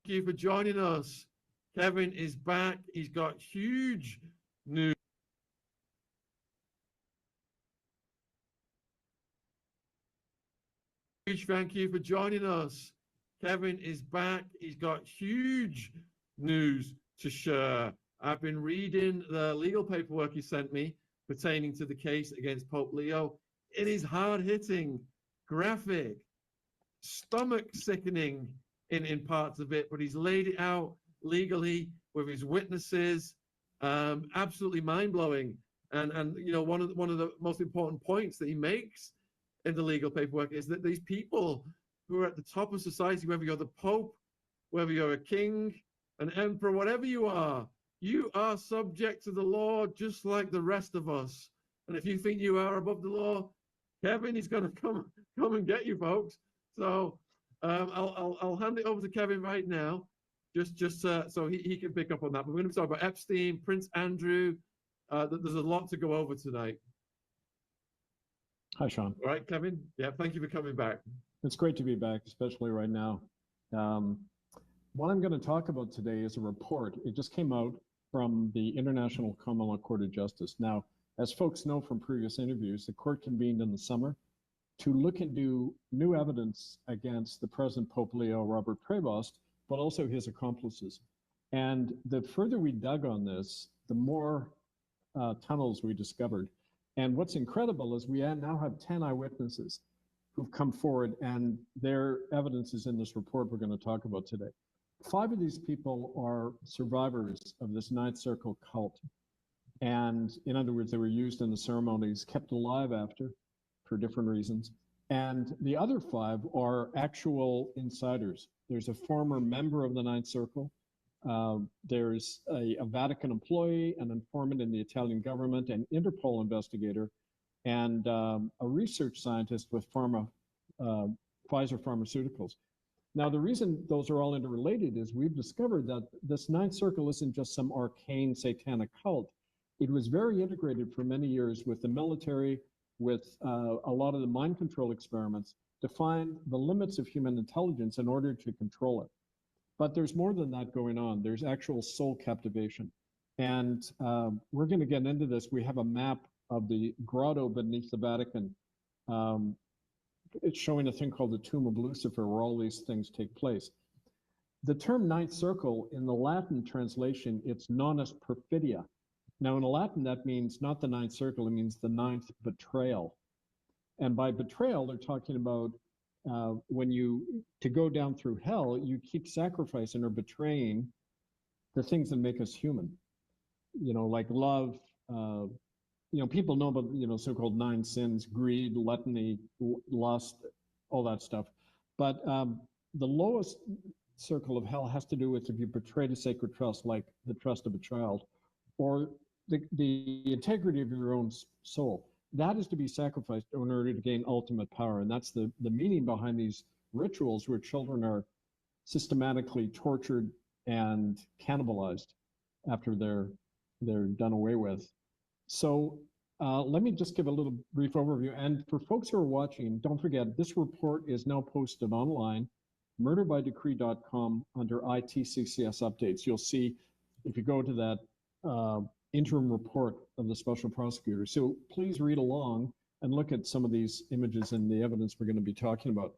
you for joining us. Kevin is back. He's got huge news. Huge thank you for joining us. Kevin is back. He's got huge news to share. I've been reading the legal paperwork he sent me pertaining to the case against Pope Leo. It is hard-hitting, graphic, stomach-sickening in parts of it, but he's laid it out legally with his witnesses. Absolutely mind-blowing. And you know, one of the most important points that he makes in the legal paperwork is that these people who are at the top of society, whether you're the Pope, whether you're a king, an emperor, whatever you are subject to the law just like the rest of us. And if you think you are above the law, Kevin is going to come and get you, folks. So I'll hand it over to Kevin right now, just so he can pick up on that. But we're going to talk about Epstein, Prince Andrew. There's a lot to go over tonight. Hi, Shaun. All right, Kevin. Yeah, thank you for coming back. It's great to be back, especially right now. What I'm going to talk about today is a report. It just came out from the International Common Law Court of Justice. Now, as folks know from previous interviews, the court convened in the summer to look into new evidence against the present Pope Leo Robert Prevost, but also his accomplices. And the further we dug on this, the more tunnels we discovered. And what's incredible is we now have 10 eyewitnesses who've come forward, and their evidence is in this report we're going to talk about today. 5 of these people are survivors of this Ninth Circle cult. And in other words, they were used in the ceremonies, kept alive after for different reasons. And the other 5 are actual insiders. There's a former member of the Ninth Circle. There's a Vatican employee, an informant in the Italian government, an Interpol investigator, and a research scientist with Pfizer Pharmaceuticals. Now, the reason those are all interrelated is we've discovered that this Ninth Circle isn't just some arcane satanic cult. It was very integrated for many years with the military, with a lot of the mind control experiments to find the limits of human intelligence in order to control it. But there's more than that going on. There's actual soul captivation. And we're going to get into this. We have a map of the grotto beneath the Vatican. It's showing a thing called the Tomb of Lucifer, where all these things take place. The term Ninth Circle, in the Latin translation, it's nonus perfidia. Now, in Latin, that means not the Ninth Circle, it means the ninth betrayal. And by betrayal, they're talking about to go down through hell, you keep sacrificing or betraying the things that make us human. You know, like love, people know about, so-called 9 sins, greed, gluttony, lust, all that stuff. But the lowest circle of hell has to do with if you betray a sacred trust, like the trust of a child, or the integrity of your own soul. That is to be sacrificed in order to gain ultimate power. And that's the meaning behind these rituals where children are systematically tortured and cannibalized after they're done away with. So let me just give a little brief overview. And for folks who are watching, don't forget, this report is now posted online, murderbydecree.com under ITCCS updates. You'll see, if you go to that interim report of the special prosecutor. So please read along and look at some of these images and the evidence we're going to be talking about.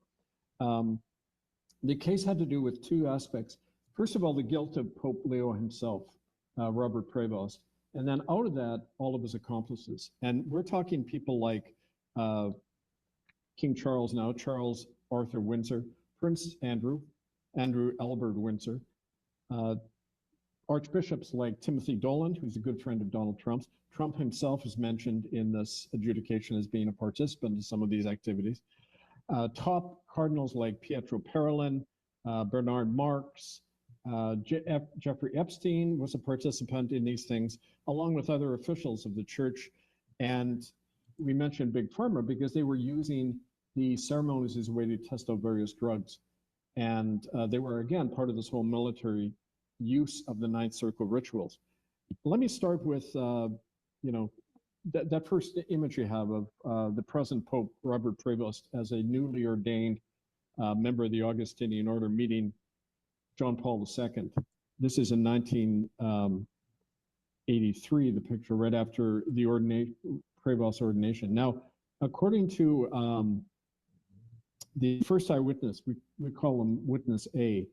The case had to do with 2 aspects. First of all, the guilt of Pope Leo himself, Robert Prevost. And then out of that, all of his accomplices. And we're talking people like King Charles now, Charles Arthur Windsor, Prince Andrew Albert Windsor, archbishops like Timothy Dolan, who's a good friend of Donald Trump's. Trump himself is mentioned in this adjudication as being a participant in some of these activities. Top cardinals like Pietro Parolin, Bernard Marx, Jeffrey Epstein was a participant in these things, along with other officials of the church. And we mentioned Big Pharma because they were using the ceremonies as a way to test out various drugs. And they were, again, part of this whole military use of the Ninth Circle rituals. Let me start with, that first image you have of the present Pope Robert Prevost as a newly ordained member of the Augustinian order meeting John Paul II. This is in 1983, the picture right after the Prévost ordination. Now, according to the first eyewitness, we call him Witness A,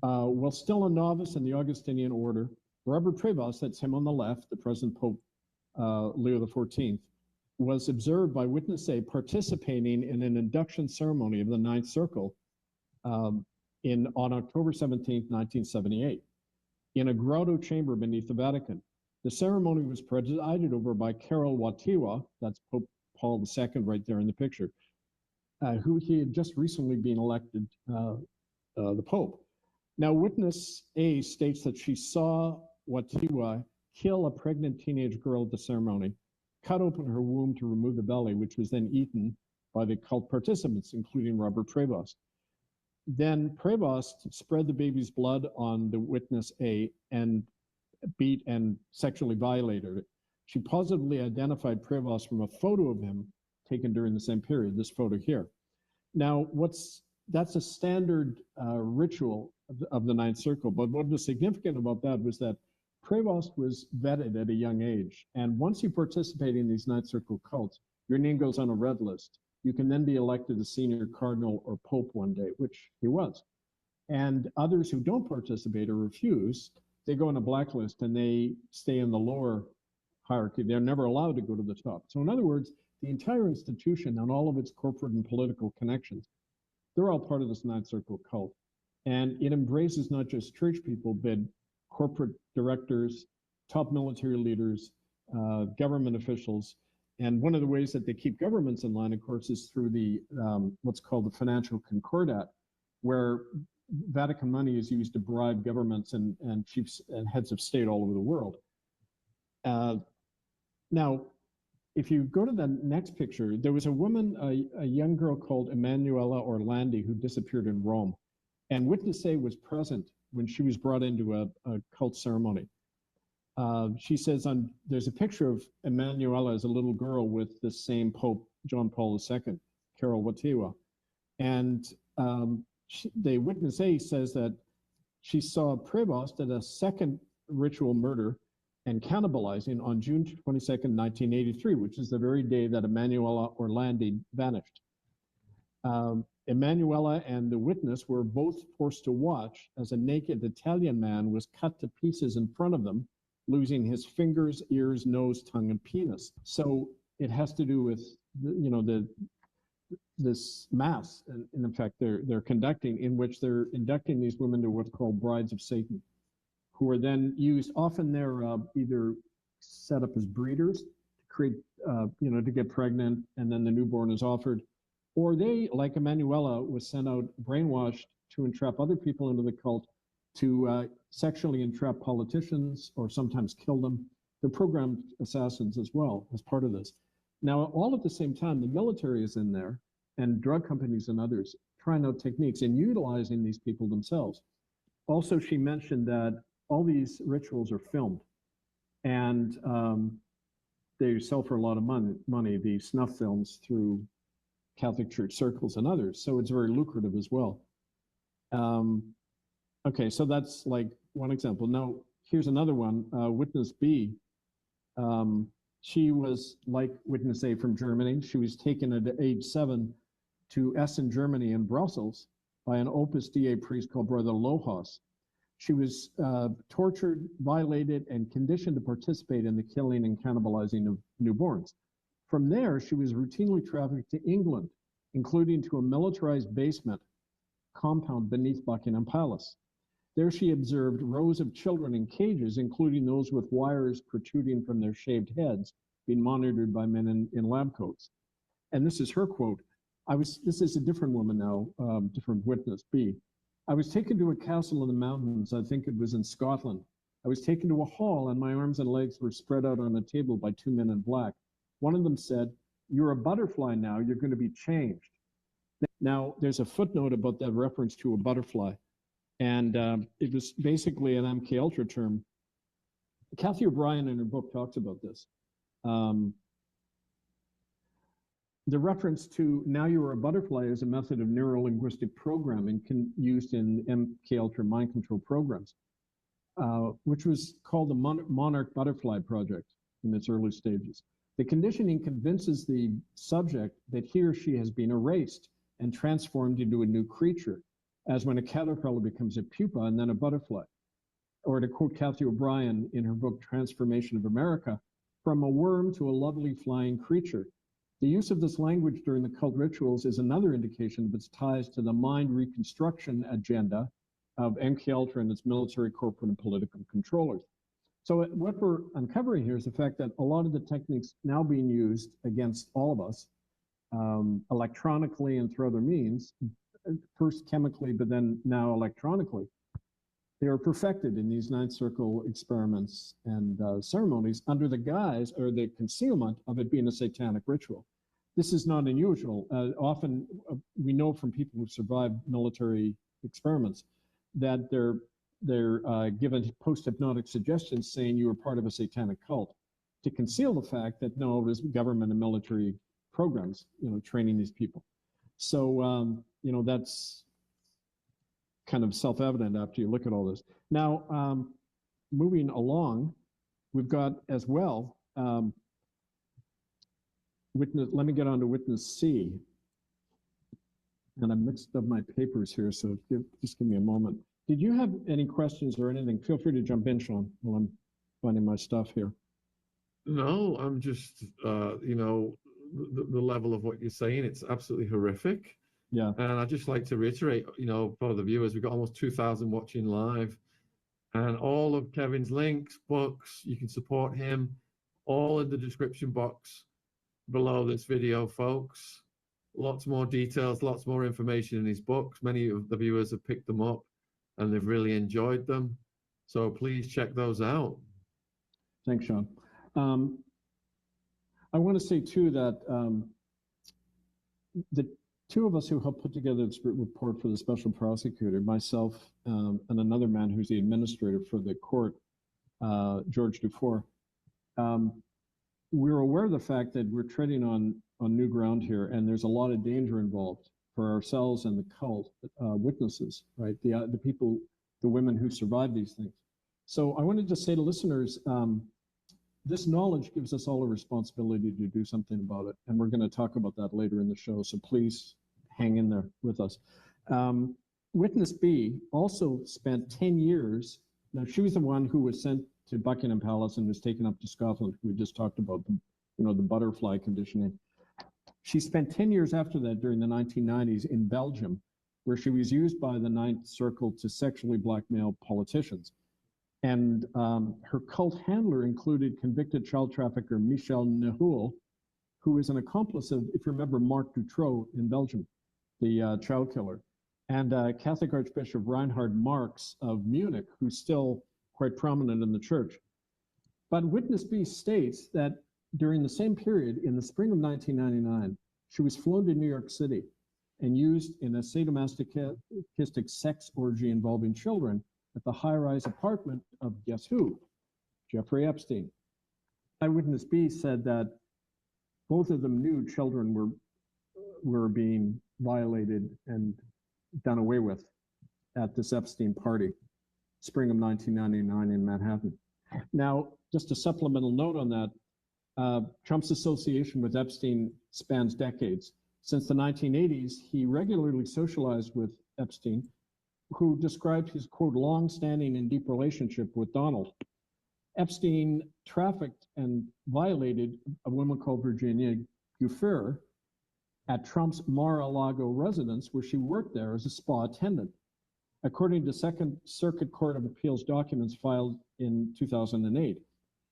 while still a novice in the Augustinian order, Robert Prévost, that's him on the left, the present Pope Leo XIV, was observed by Witness A participating in an induction ceremony of the Ninth Circle on October 17, 1978, in a grotto chamber beneath the Vatican. The ceremony was presided over by Karol Wojtyła, that's Pope Paul II right there in the picture, who he had just recently been elected the Pope. Now, Witness A states that she saw Wojtyła kill a pregnant teenage girl at the ceremony, cut open her womb to remove the belly, which was then eaten by the cult participants, including Robert Prévost. Then Prévost spread the baby's blood on the Witness A and beat and sexually violated her. She positively identified Prévost from a photo of him taken during the same period, this photo here. Now, that's a standard ritual of the Ninth Circle, but what was significant about that was that Prévost was vetted at a young age, and once you participate in these Ninth Circle cults, your name goes on a red list. You can then be elected a senior cardinal or pope one day, which he was. And others who don't participate or refuse, they go on a blacklist and they stay in the lower hierarchy. They're never allowed to go to the top. So in other words, the entire institution and all of its corporate and political connections, they're all part of this Ninth Circle cult. And it embraces not just church people, but corporate directors, top military leaders, government officials. And one of the ways that they keep governments in line, of course, is through the what's called the Financial Concordat, where Vatican money is used to bribe governments and chiefs and heads of state all over the world. Now, if you go to the next picture, there was a woman, a young girl called Emanuela Orlandi, who disappeared in Rome. And Witness A was present when she was brought into a cult ceremony. She says there's a picture of Emanuela as a little girl with the same Pope, John Paul II, Karol Wojtyła. And the Witness A says that she saw Prévost at a second ritual murder and cannibalizing on June 22nd, 1983, which is the very day that Emanuela Orlandi vanished. Emanuela and the witness were both forced to watch as a naked Italian man was cut to pieces in front of them, losing his fingers, ears, nose, tongue, and penis. So it has to do with this mass, in fact, they're conducting, in which they're inducting these women to what's called brides of Satan, who are then used. Often they're either set up as breeders to create, to get pregnant, and then the newborn is offered, or they, like Emanuela, was sent out brainwashed to entrap other people into the cult, to sexually entrap politicians or sometimes kill them. They're programmed assassins as well as part of this. Now, all at the same time, the military is in there, and drug companies and others trying out techniques and utilizing these people themselves. Also, she mentioned that all these rituals are filmed, and they sell for a lot of money, the snuff films, through Catholic Church circles and others, so it's very lucrative as well. Okay, so that's like one example. Now, here's another one, Witness B. She was like Witness A from Germany. She was taken at age 7 to Essen, Germany, in Brussels, by an Opus Dei priest called Brother Lohas. She was tortured, violated, and conditioned to participate in the killing and cannibalizing of newborns. From there, she was routinely trafficked to England, including to a militarized basement compound beneath Buckingham Palace. There she observed rows of children in cages, including those with wires protruding from their shaved heads, being monitored by men in lab coats. And this is her quote. This is a different woman now, different Witness B. I was taken to a castle in the mountains. I think it was in Scotland. I was taken to a hall, and my arms and legs were spread out on a table by 2 men in black. One of them said, "You're a butterfly now, you're going to be changed." Now, there's a footnote about that reference to a butterfly. And it was basically an MK Ultra term. Kathy O'Brien in her book talks about this. the reference to "now you are a butterfly" is a method of neuro-linguistic programming used in MKUltra mind control programs, which was called the Monarch Butterfly Project in its early stages. The conditioning convinces the subject that he or she has been erased and transformed into a new creature, as when a caterpillar becomes a pupa and then a butterfly. Or to quote Kathy O'Brien in her book Transformation of America, "From a worm to a lovely flying creature." The use of this language during the cult rituals is another indication of its ties to the mind reconstruction agenda of MKUltra and its military, corporate, and political controllers. So what we're uncovering here is the fact that a lot of the techniques now being used against all of us, electronically and through other means, first chemically, but then now electronically, they are perfected in these ninth circle experiments and ceremonies under the guise or the concealment of it being a satanic ritual. This is not unusual. Often we know from people who survived military experiments that they're given post-hypnotic suggestions saying you were part of a satanic cult to conceal the fact that no, it was government and military programs, training these people. So, that's kind of self-evident after you look at all this. Now, moving along, we've got as well, let me get on to witness C. And I mixed up my papers here, so just give me a moment. Did you have any questions or anything? Feel free to jump in, Shaun, while I'm finding my stuff here. No, I'm just, the level of what you're saying, it's absolutely horrific. Yeah. And I'd just like to reiterate, for the viewers, we've got almost 2,000 watching live. And all of Kevin's links, books, you can support him, all in the description box below this video, folks. Lots more details, lots more information in his books. Many of the viewers have picked them up and they've really enjoyed them. So please check those out. Thanks, Shaun. I want to say too that the two of us who helped put together this report for the special prosecutor, myself and another man who's the administrator for the court, George Dufour, we're aware of the fact that we're treading on new ground here, and there's a lot of danger involved for ourselves and the cult witnesses, right? The people, the women who survived these things. So I wanted to say to listeners, this knowledge gives us all a responsibility to do something about it. And we're going to talk about that later in the show. So please hang in there with us. Witness B also spent 10 years. Now, she was the one who was sent to Buckingham Palace and was taken up to Scotland. We just talked about the butterfly conditioning. She spent 10 years after that during the 1990s in Belgium, where she was used by the Ninth Circle to sexually blackmail politicians. And her cult handler included convicted child trafficker Michel Nehoul, who is an accomplice of, if you remember, Marc Dutroux in Belgium, the child killer, and Catholic Archbishop Reinhard Marx of Munich, who's still quite prominent in the church. But Witness B states that during the same period, in the spring of 1999, she was flown to New York City and used in a sadomasochistic sex orgy involving children at the high-rise apartment of guess who? Jeffrey Epstein. Eyewitness B said that both of them knew children were being violated and done away with at this Epstein party, spring of 1999 in Manhattan. Now, just a supplemental note on that, Trump's association with Epstein spans decades. Since the 1980s, he regularly socialized with Epstein, who described his, quote, long-standing and deep relationship with Donald. Epstein trafficked and violated a woman called Virginia Giuffre at Trump's Mar-a-Lago residence, where she worked there as a spa attendant. According to Second Circuit Court of Appeals documents filed in 2008.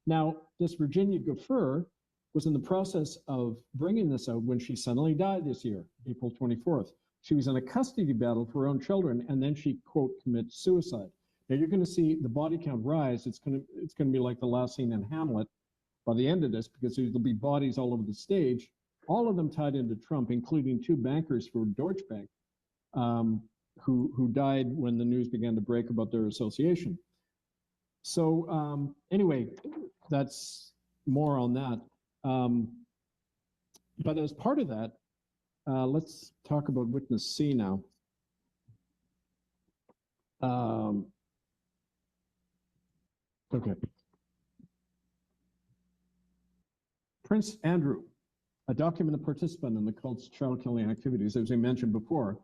Now, this Virginia Giuffre was in the process of bringing this out when she suddenly died this year, April 24th. She was in a custody battle for her own children, and then she, quote, commits suicide. Now you're going to see the body count rise. It's going to be like the last scene in Hamlet by the end of this, because there'll be bodies all over the stage, all of them tied into Trump, including two bankers for Deutsche Bank, who died when the news began to break about their association. So anyway, that's more on that. But as part of that, let's talk about witness C now. Okay. Prince Andrew, a documented participant in the cult's child killing activities, as we mentioned before,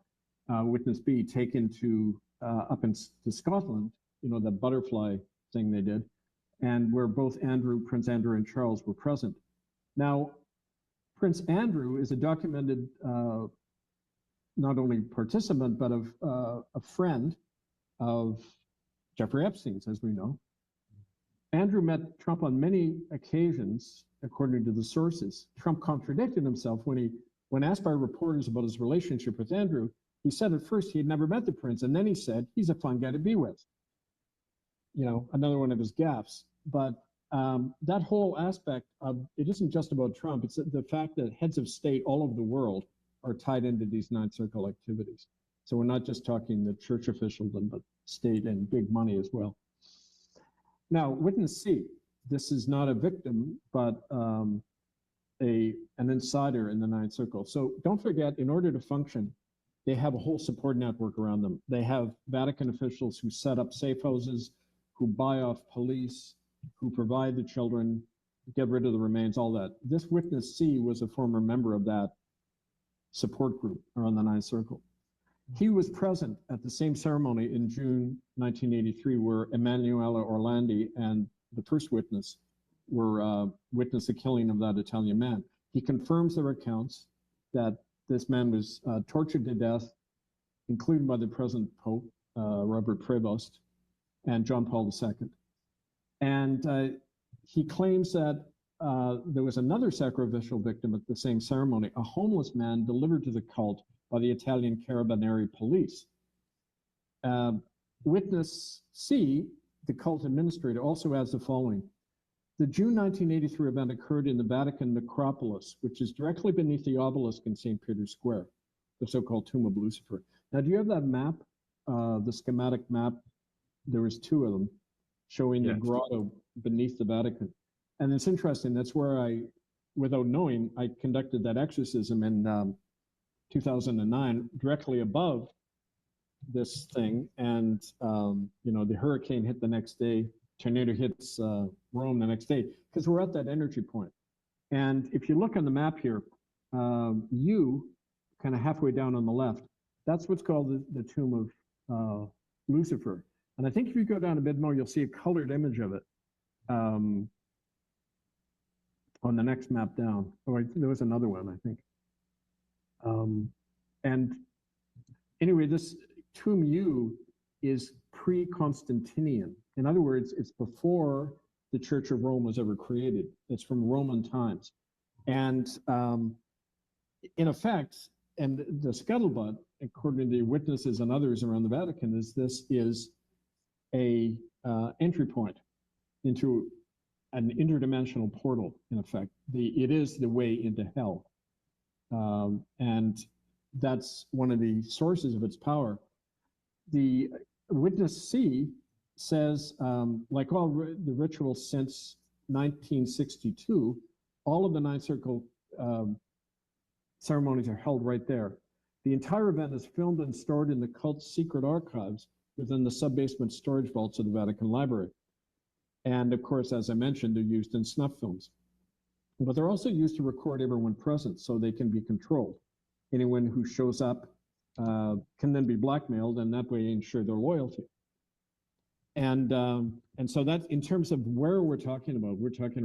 witness B taken to up to Scotland, you know, the butterfly thing they did, and where both Prince Andrew and Charles were present. Now, Prince Andrew is a documented not only participant, but a friend of Jeffrey Epstein's, as we know. Andrew met Trump on many occasions, according to the sources. Trump contradicted himself when asked by reporters about his relationship with Andrew. He said at first he had never met the prince, and then he said he's a fun guy to be with. You know, another one of his gaffes. But that whole aspect of it isn't just about Trump. It's the fact that heads of state all over the world are tied into these Ninth Circle activities. So we're not just talking the church officialdom, but state and big money as well. Now, witness C, this is not a victim, but an insider in the Ninth Circle. So don't forget, in order to function, they have a whole support network around them. They have Vatican officials who set up safe houses, who buy off police, who provide the children, get rid of the remains, all that. This witness C was a former member of that support group around the Ninth Circle. He was present at the same ceremony in June 1983 where Emanuela Orlandi and the first witness were witnessed the killing of that Italian man. He confirms their accounts that this man was tortured to death, including by the present Pope, Robert Prevost, and John Paul II. And he claims that there was another sacrificial victim at the same ceremony, a homeless man delivered to the cult by the Italian Carabinieri police. Witness C, the cult administrator, also adds the following. The June 1983 event occurred in the Vatican necropolis, which is directly beneath the obelisk in St. Peter's Square, the so-called Tomb of Lucifer. Now, do you have that map, the schematic map? There was two of them showing the grotto beneath the Vatican. And it's interesting, that's where I, without knowing, I conducted that exorcism in 2009, directly above this thing. And, you know, the hurricane hit the next day, tornado hits Rome the next day, because we're at that energy point. And if you look on the map here, you, kind of halfway down on the left, that's what's called the tomb of Lucifer. And I think if you go down a bit more, you'll see a colored image of it on the next map down. Oh, there was another one, I think. And anyway, this tomb U is pre-Constantinian. In other words, it's before the Church of Rome was ever created. It's from Roman times. And in effect, and the scuttlebutt, according to the witnesses and others around the Vatican, is this is a entry point into an interdimensional portal, in effect. It is the way into hell. And that's one of the sources of its power. The witness C says, like all the rituals since 1962, all of the Ninth Circle ceremonies are held right there. The entire event is filmed and stored in the cult's secret archives within the sub-basement storage vaults of the Vatican Library. And of course, as I mentioned, they're used in snuff films. But they're also used to record everyone present so they can be controlled. Anyone who shows up can then be blackmailed and that way ensure their loyalty. And so that, in terms of where we're talking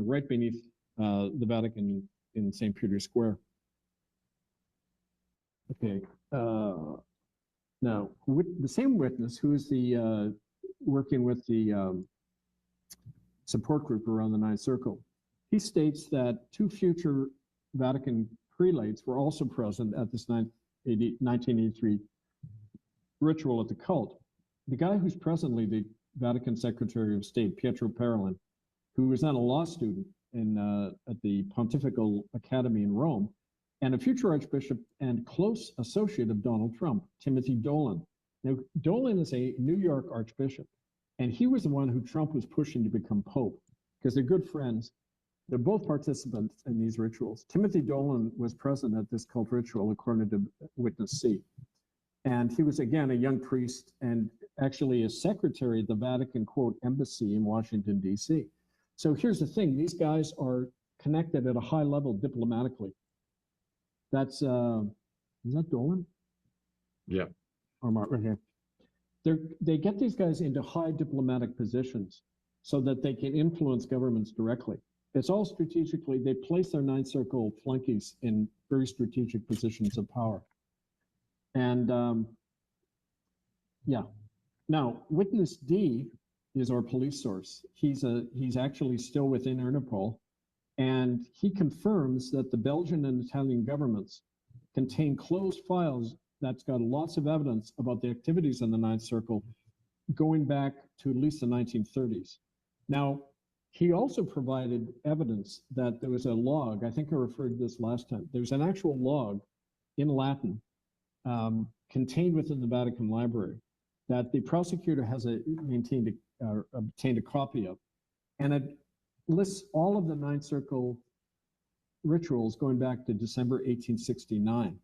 right beneath the Vatican in St. Peter's Square. Okay, now with the same witness who is the working with the support group around the Ninth Circle, he states that two future Vatican prelates were also present at this 1983 ritual at the cult. The guy who's presently the Vatican Secretary of State, Pietro Parolin, who was then a law student at the Pontifical Academy in Rome, and a future archbishop and close associate of Donald Trump, Timothy Dolan. Now, Dolan is a New York archbishop, and he was the one who Trump was pushing to become pope, because they're good friends. They're both participants in these rituals. Timothy Dolan was present at this cult ritual, according to Witness C. And he was, again, a young priest and actually a secretary at the Vatican, quote, embassy in Washington, D.C. So here's the thing. These guys are connected at a high level diplomatically. That's, is that Dolan? Yeah. Or Mark, right here. They get these guys into high diplomatic positions so that they can influence governments directly. It's all strategically, they place their ninth circle flunkies in very strategic positions of power. And yeah, now Witness D is our police source. He's actually still within Interpol, and he confirms that the Belgian and Italian governments contain closed files that's got lots of evidence about the activities in the Ninth Circle going back to at least the 1930s. Now, he also provided evidence that there was a log, I think I referred to this last time, there's an actual log in Latin contained within the Vatican Library that the prosecutor has obtained a copy of. And it lists all of the Ninth Circle rituals going back to December 1869,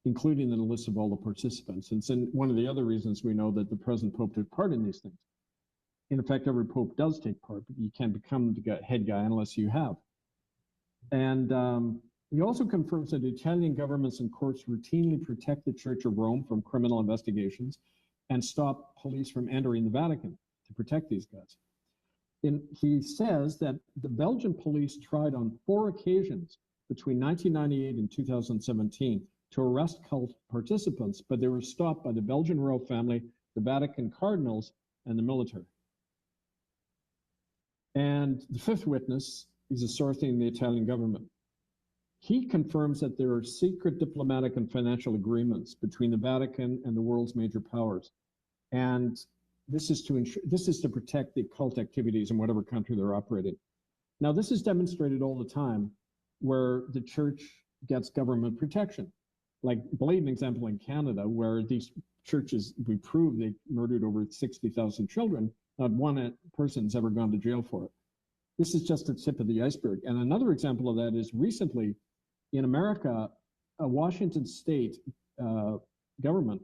including the list of all the participants. And it's one of the other reasons we know that the present Pope took part in these things. In effect, every Pope does take part, but you can't become the head guy unless you have. And he also confirms that Italian governments and courts routinely protect the Church of Rome from criminal investigations and stop police from entering the Vatican to protect these guys. He says that the Belgian police tried on 4 occasions between 1998 and 2017 to arrest cult participants, but they were stopped by the Belgian royal family, the Vatican cardinals, and the military. And the 5th witness is a source in the Italian government. He confirms that there are secret diplomatic and financial agreements between the Vatican and the world's major powers. And this is to protect the cult activities in whatever country they're operating. Now, this is demonstrated all the time where the church gets government protection. Like blatant example in Canada, where these churches, we prove they murdered over 60,000 children. Not one person's ever gone to jail for it. This is just the tip of the iceberg. And another example of that is recently in America, a Washington state government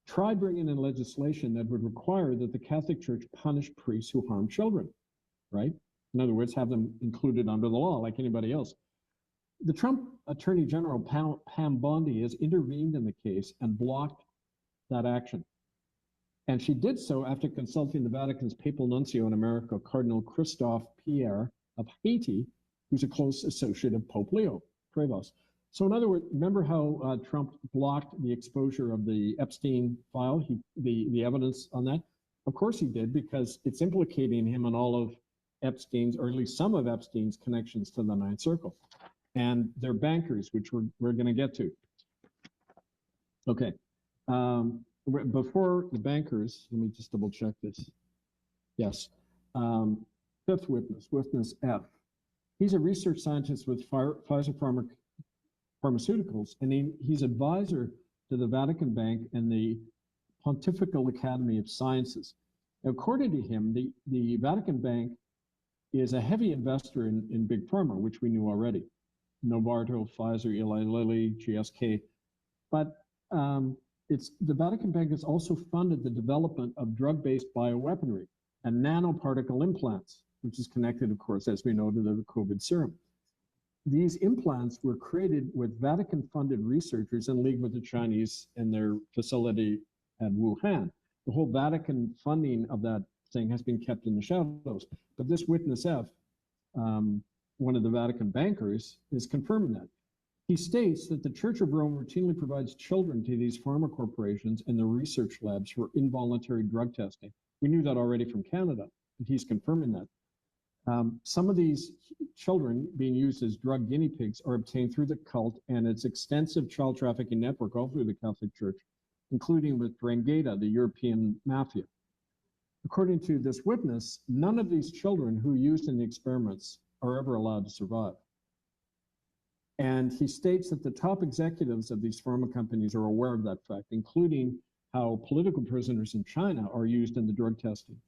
tried bringing in legislation that would require that the Catholic Church punish priests who harm children, right? In other words, have them included under the law like anybody else. The Trump Attorney General, Pam Bondi, has intervened in the case and blocked that action. And she did so after consulting the Vatican's papal nuncio in America, Cardinal Christophe Pierre of Haiti, who's a close associate of Pope Leo Prevost. So in other words, remember how Trump blocked the exposure of the Epstein file, the evidence on that? Of course he did, because it's implicating him in all of Epstein's, or at least some of Epstein's connections to the Ninth Circle. And they're bankers, which we're going to get to. Okay. Before the bankers, let me just double check this. Yes. 5th witness, Witness F. He's a research scientist with Pfizer Pharmaceuticals, and he's advisor to the Vatican Bank and the Pontifical Academy of Sciences. According to him, the Vatican Bank is a heavy investor in Big Pharma, which we knew already. Novartis, Pfizer, Eli Lilly, GSK. But the Vatican Bank has also funded the development of drug-based bioweaponry and nanoparticle implants, which is connected, of course, as we know, to the COVID serum. These implants were created with Vatican-funded researchers in league with the Chinese in their facility at Wuhan. The whole Vatican funding of that thing has been kept in the shadows. But this Witness F, one of the Vatican bankers, is confirming that. He states that the Church of Rome routinely provides children to these pharma corporations and their research labs for involuntary drug testing. We knew that already from Canada, but he's confirming that. Some of these children being used as drug guinea pigs are obtained through the cult and its extensive child trafficking network all through the Catholic Church, including with Drangheta, the European mafia. According to this witness, none of these children who are used in the experiments are ever allowed to survive. And he states that the top executives of these pharma companies are aware of that fact, including how political prisoners in China are used in the drug testing.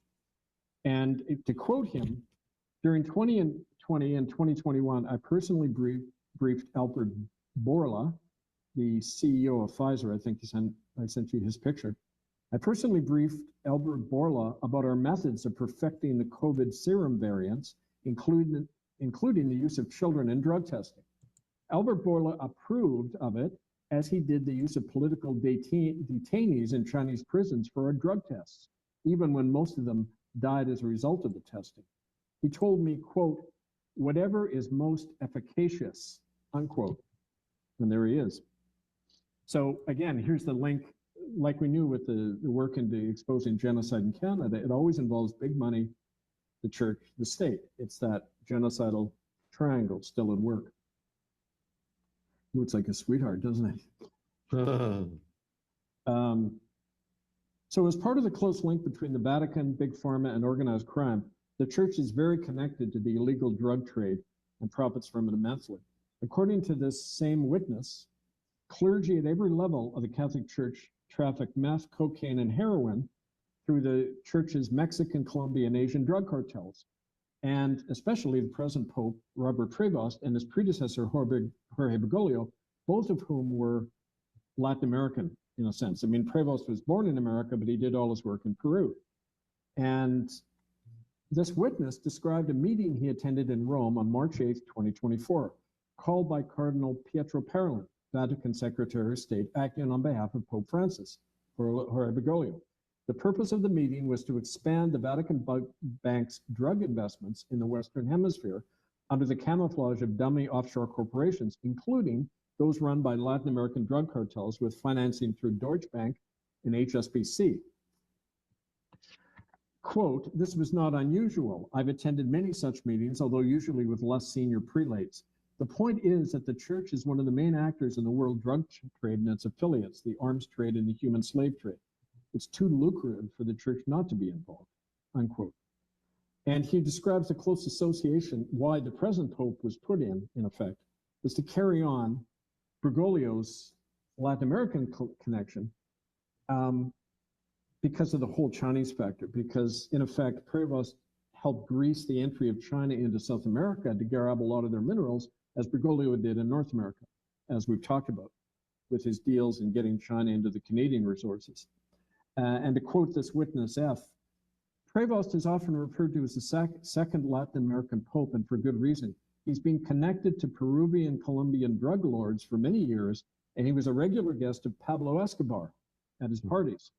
And to quote him, during 20 in 2021, I personally briefed Albert Bourla, the CEO of Pfizer. I think I sent you his picture. I personally briefed Albert Bourla about our methods of perfecting the COVID serum variants, including the use of children in drug testing. Albert Bourla approved of it, as he did the use of political detainees in Chinese prisons for our drug tests, even when most of them died as a result of the testing. He told me, quote, "Whatever is most efficacious," unquote. And there he is. So again, here's the link. Like we knew with the work into exposing genocide in Canada, it always involves big money, the church, the state. It's that genocidal triangle still at work. Looks like a sweetheart, doesn't it? So as part of the close link between the Vatican, Big Pharma, and organized crime, the church is very connected to the illegal drug trade and profits from it immensely. According to this same witness, clergy at every level of the Catholic Church traffic meth, cocaine, and heroin through the church's Mexican, Colombian, Asian drug cartels, and especially the present Pope, Robert Prevost, and his predecessor, Jorge Bergoglio, both of whom were Latin American in a sense. I mean, Prevost was born in America, but he did all his work in Peru. And this witness described a meeting he attended in Rome on March 8th, 2024, called by Cardinal Pietro Parolin, Vatican Secretary of State, acting on behalf of Pope Francis, Jorge Bergoglio. The purpose of the meeting was to expand the Vatican Bank's drug investments in the Western Hemisphere under the camouflage of dummy offshore corporations, including those run by Latin American drug cartels with financing through Deutsche Bank and HSBC. Quote, "This was not unusual. I've attended many such meetings, although usually with less senior prelates. The point is that the church is one of the main actors in the world drug trade and its affiliates, the arms trade and the human slave trade. It's too lucrative for the church not to be involved," unquote. And he describes the close association why the present Pope was put in effect, was to carry on Bergoglio's Latin American connection because of the whole Chinese factor, because in effect, Prevost helped grease the entry of China into South America to grab a lot of their minerals, as Bergoglio did in North America, as we've talked about, with his deals in getting China into the Canadian resources. And to quote this witness F, "Prevost is often referred to as the second Latin American Pope, and for good reason. He's been connected to Peruvian, Colombian drug lords for many years, and he was a regular guest of Pablo Escobar at his parties.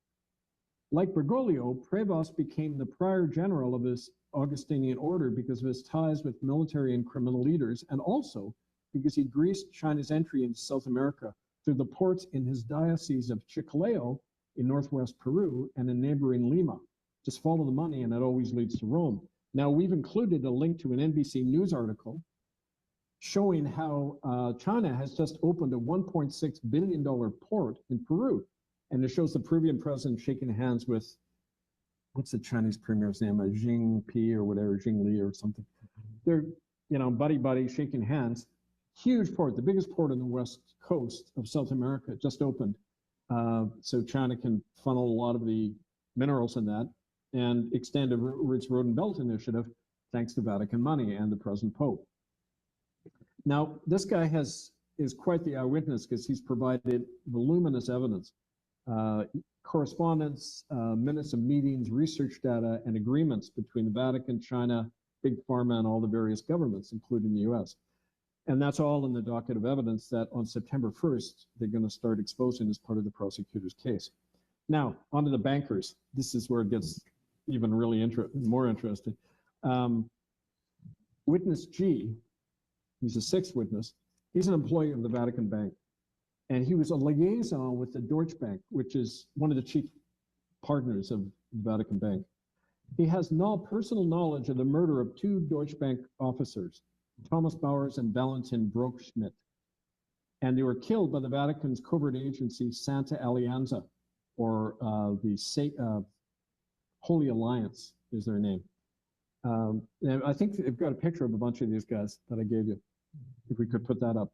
Like Bergoglio, Prevost became the prior general of his Augustinian order because of his ties with military and criminal leaders, and also because he greased China's entry into South America through the ports in his diocese of Chiclayo in northwest Peru and in neighboring Lima. Just follow the money and it always leads to Rome." Now, we've included a link to an NBC News article showing how China has just opened a $1.6 billion port in Peru. And it shows the Peruvian president shaking hands with, what's the Chinese premier's name? Xing Pi or whatever, Xing Li or something. They're, buddy, shaking hands. Huge port, the biggest port on the west coast of South America, just opened. So China can funnel a lot of the minerals in that and extend its Road and Belt Initiative, thanks to Vatican money and the present Pope. Now, this guy is quite the eyewitness because he's provided voluminous evidence, correspondence, minutes of meetings, research data, and agreements between the Vatican, China, Big Pharma, and all the various governments, including the US. And that's all in the docket of evidence that on September 1st, they're going to start exposing as part of the prosecutor's case. Now, onto the bankers. This is where it gets even really more interesting. Witness G, he's a sixth witness. He's an employee of the Vatican Bank. And he was a liaison with the Deutsche Bank, which is one of the chief partners of the Vatican Bank. He has personal knowledge of the murder of two Deutsche Bank officers, Thomas Bowers and Valentin Brockschmidt. And they were killed by the Vatican's covert agency, Santa Alianza, or the Holy Alliance is their name. And I think they've got a picture of a bunch of these guys that I gave you, if we could put that up.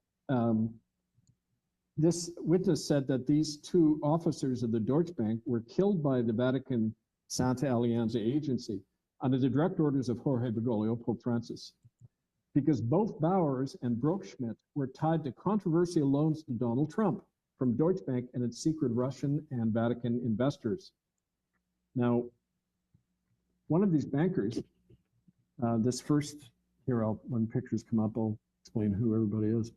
This witness said that these two officers of the Deutsche Bank were killed by the Vatican Santa Alianza agency under the direct orders of Jorge Bergoglio, Pope Francis. because both Bowers and Brookschmidt were tied to controversial loans to Donald Trump from Deutsche Bank and its secret Russian and Vatican investors. Now, one of these bankers, this first, here, when pictures come up, I'll explain who everybody is.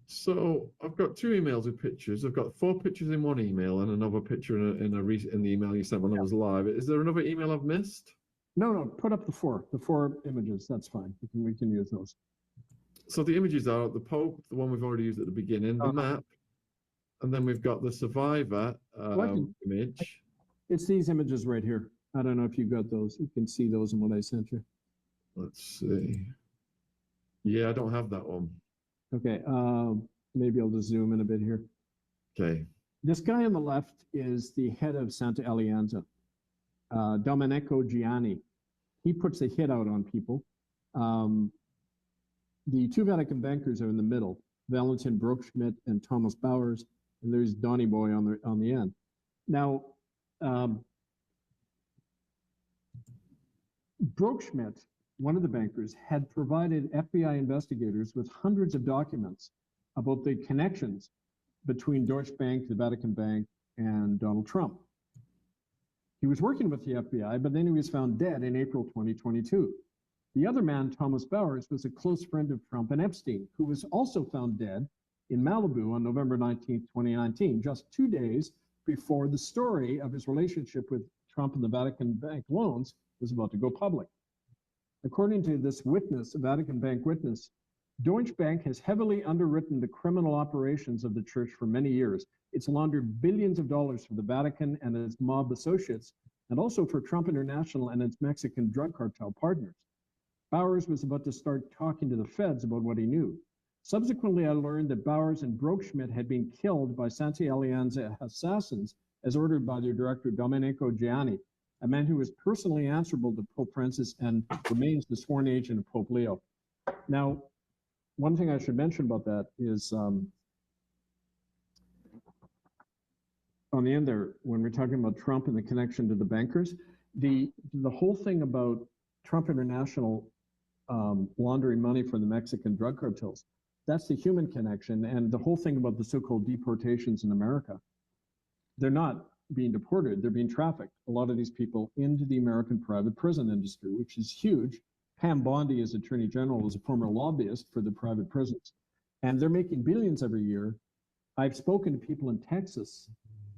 So I've got 2 emails with pictures. I've got 4 pictures in one email and another picture in the email you sent when I was live. Is there another email I've missed? No, put up the 4 images. That's fine. We can use those. So the images are the Pope, the one we've already used at the beginning, the map, and then we've got the survivor image. It's these images right here. I don't know if you got those. You can see those in what I sent you. Let's see. Yeah, I don't have that one. Okay, maybe I'll just zoom in a bit here. Okay. This guy on the left is the head of Santa Alleanza, Domenico Gianni. He puts a hit out on people. The 2 Vatican bankers are in the middle, Valentin Brookschmidt and Thomas Bowers, and there's Donny Boy on the end. Now, Brookschmidt, one of the bankers, had provided FBI investigators with hundreds of documents about the connections between Deutsche Bank, the Vatican Bank, and Donald Trump. He was working with the FBI, but then he was found dead in April 2022. The other man, Thomas Bowers, was a close friend of Trump and Epstein, who was also found dead in Malibu on November 19, 2019, just 2 days before the story of his relationship with Trump and the Vatican Bank loans was about to go public. According to this witness, a Vatican Bank witness, Deutsche Bank has heavily underwritten the criminal operations of the church for many years. It's laundered billions of dollars for the Vatican and its mob associates, and also for Trump International and its Mexican drug cartel partners. Bowers was about to start talking to the feds about what he knew. Subsequently, I learned that Bowers and Brookschmidt had been killed by Santa Alleanza assassins as ordered by their director, Domenico Gianni, a man who was personally answerable to Pope Francis and remains the sworn agent of Pope Leo. Now, one thing I should mention about that is on the end there, when we're talking about Trump and the connection to the bankers, the whole thing about Trump International laundering money for the Mexican drug cartels, that's the human connection. And the whole thing about the so-called deportations in America, they're not being deported, they're being trafficked, a lot of these people, into the American private prison industry, which is huge. Pam Bondi, as Attorney General, is a former lobbyist for the private prisons, and they're making billions every year. I've spoken to people in Texas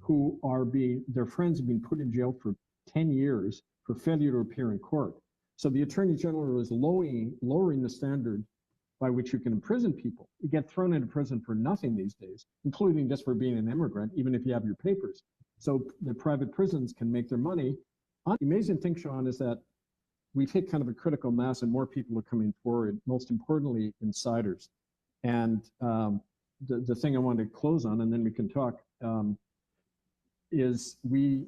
who their friends have been put in jail for 10 years for failure to appear in court. So the Attorney General is lowering the standard by which you can imprison people. You get thrown into prison for nothing these days, including just for being an immigrant, even if you have your papers. So the private prisons can make their money. The amazing thing, Shaun, is that we've hit kind of a critical mass and more people are coming forward, most importantly, insiders. And the thing I wanted to close on, and then we can talk, is we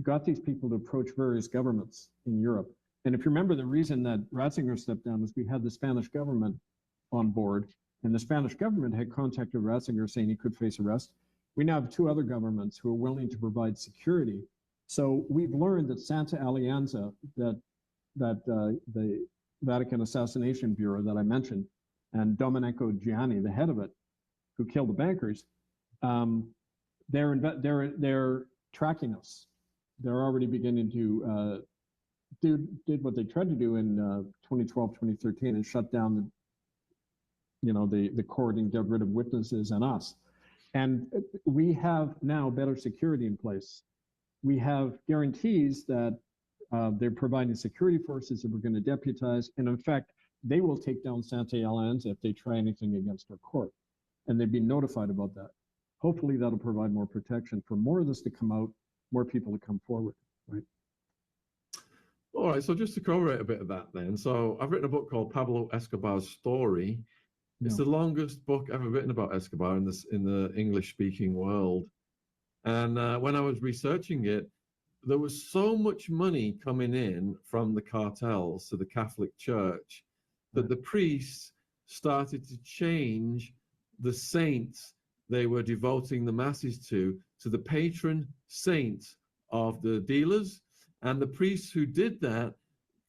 got these people to approach various governments in Europe. And if you remember, the reason that Ratzinger stepped down was we had the Spanish government on board, and the Spanish government had contacted Ratzinger saying he could face arrest. We now have 2 other governments who are willing to provide security. So we've learned that Santa Alleanza, that the Vatican Assassination Bureau that I mentioned, and Domenico Gianni, the head of it, who killed the bankers, they're tracking us. They're already beginning to did what they tried to do in 2012, 2013, and shut down the court and get rid of witnesses and us. And we have now better security in place. We have guarantees that they're providing security forces that we're going to deputize. And in fact, they will take down Santa Alleanza if they try anything against our court. And they've been notified about that. Hopefully that'll provide more protection for more of this to come out, more people to come forward, right? All right, so just to corroborate a bit of that then. So I've written a book called Pablo Escobar's Story. It's the longest book ever written about Escobar in the English-speaking world. And when I was researching it, there was so much money coming in from the cartels to the Catholic Church that the priests started to change the saints they were devoting the masses to the patron saint of the dealers. And the priests who did that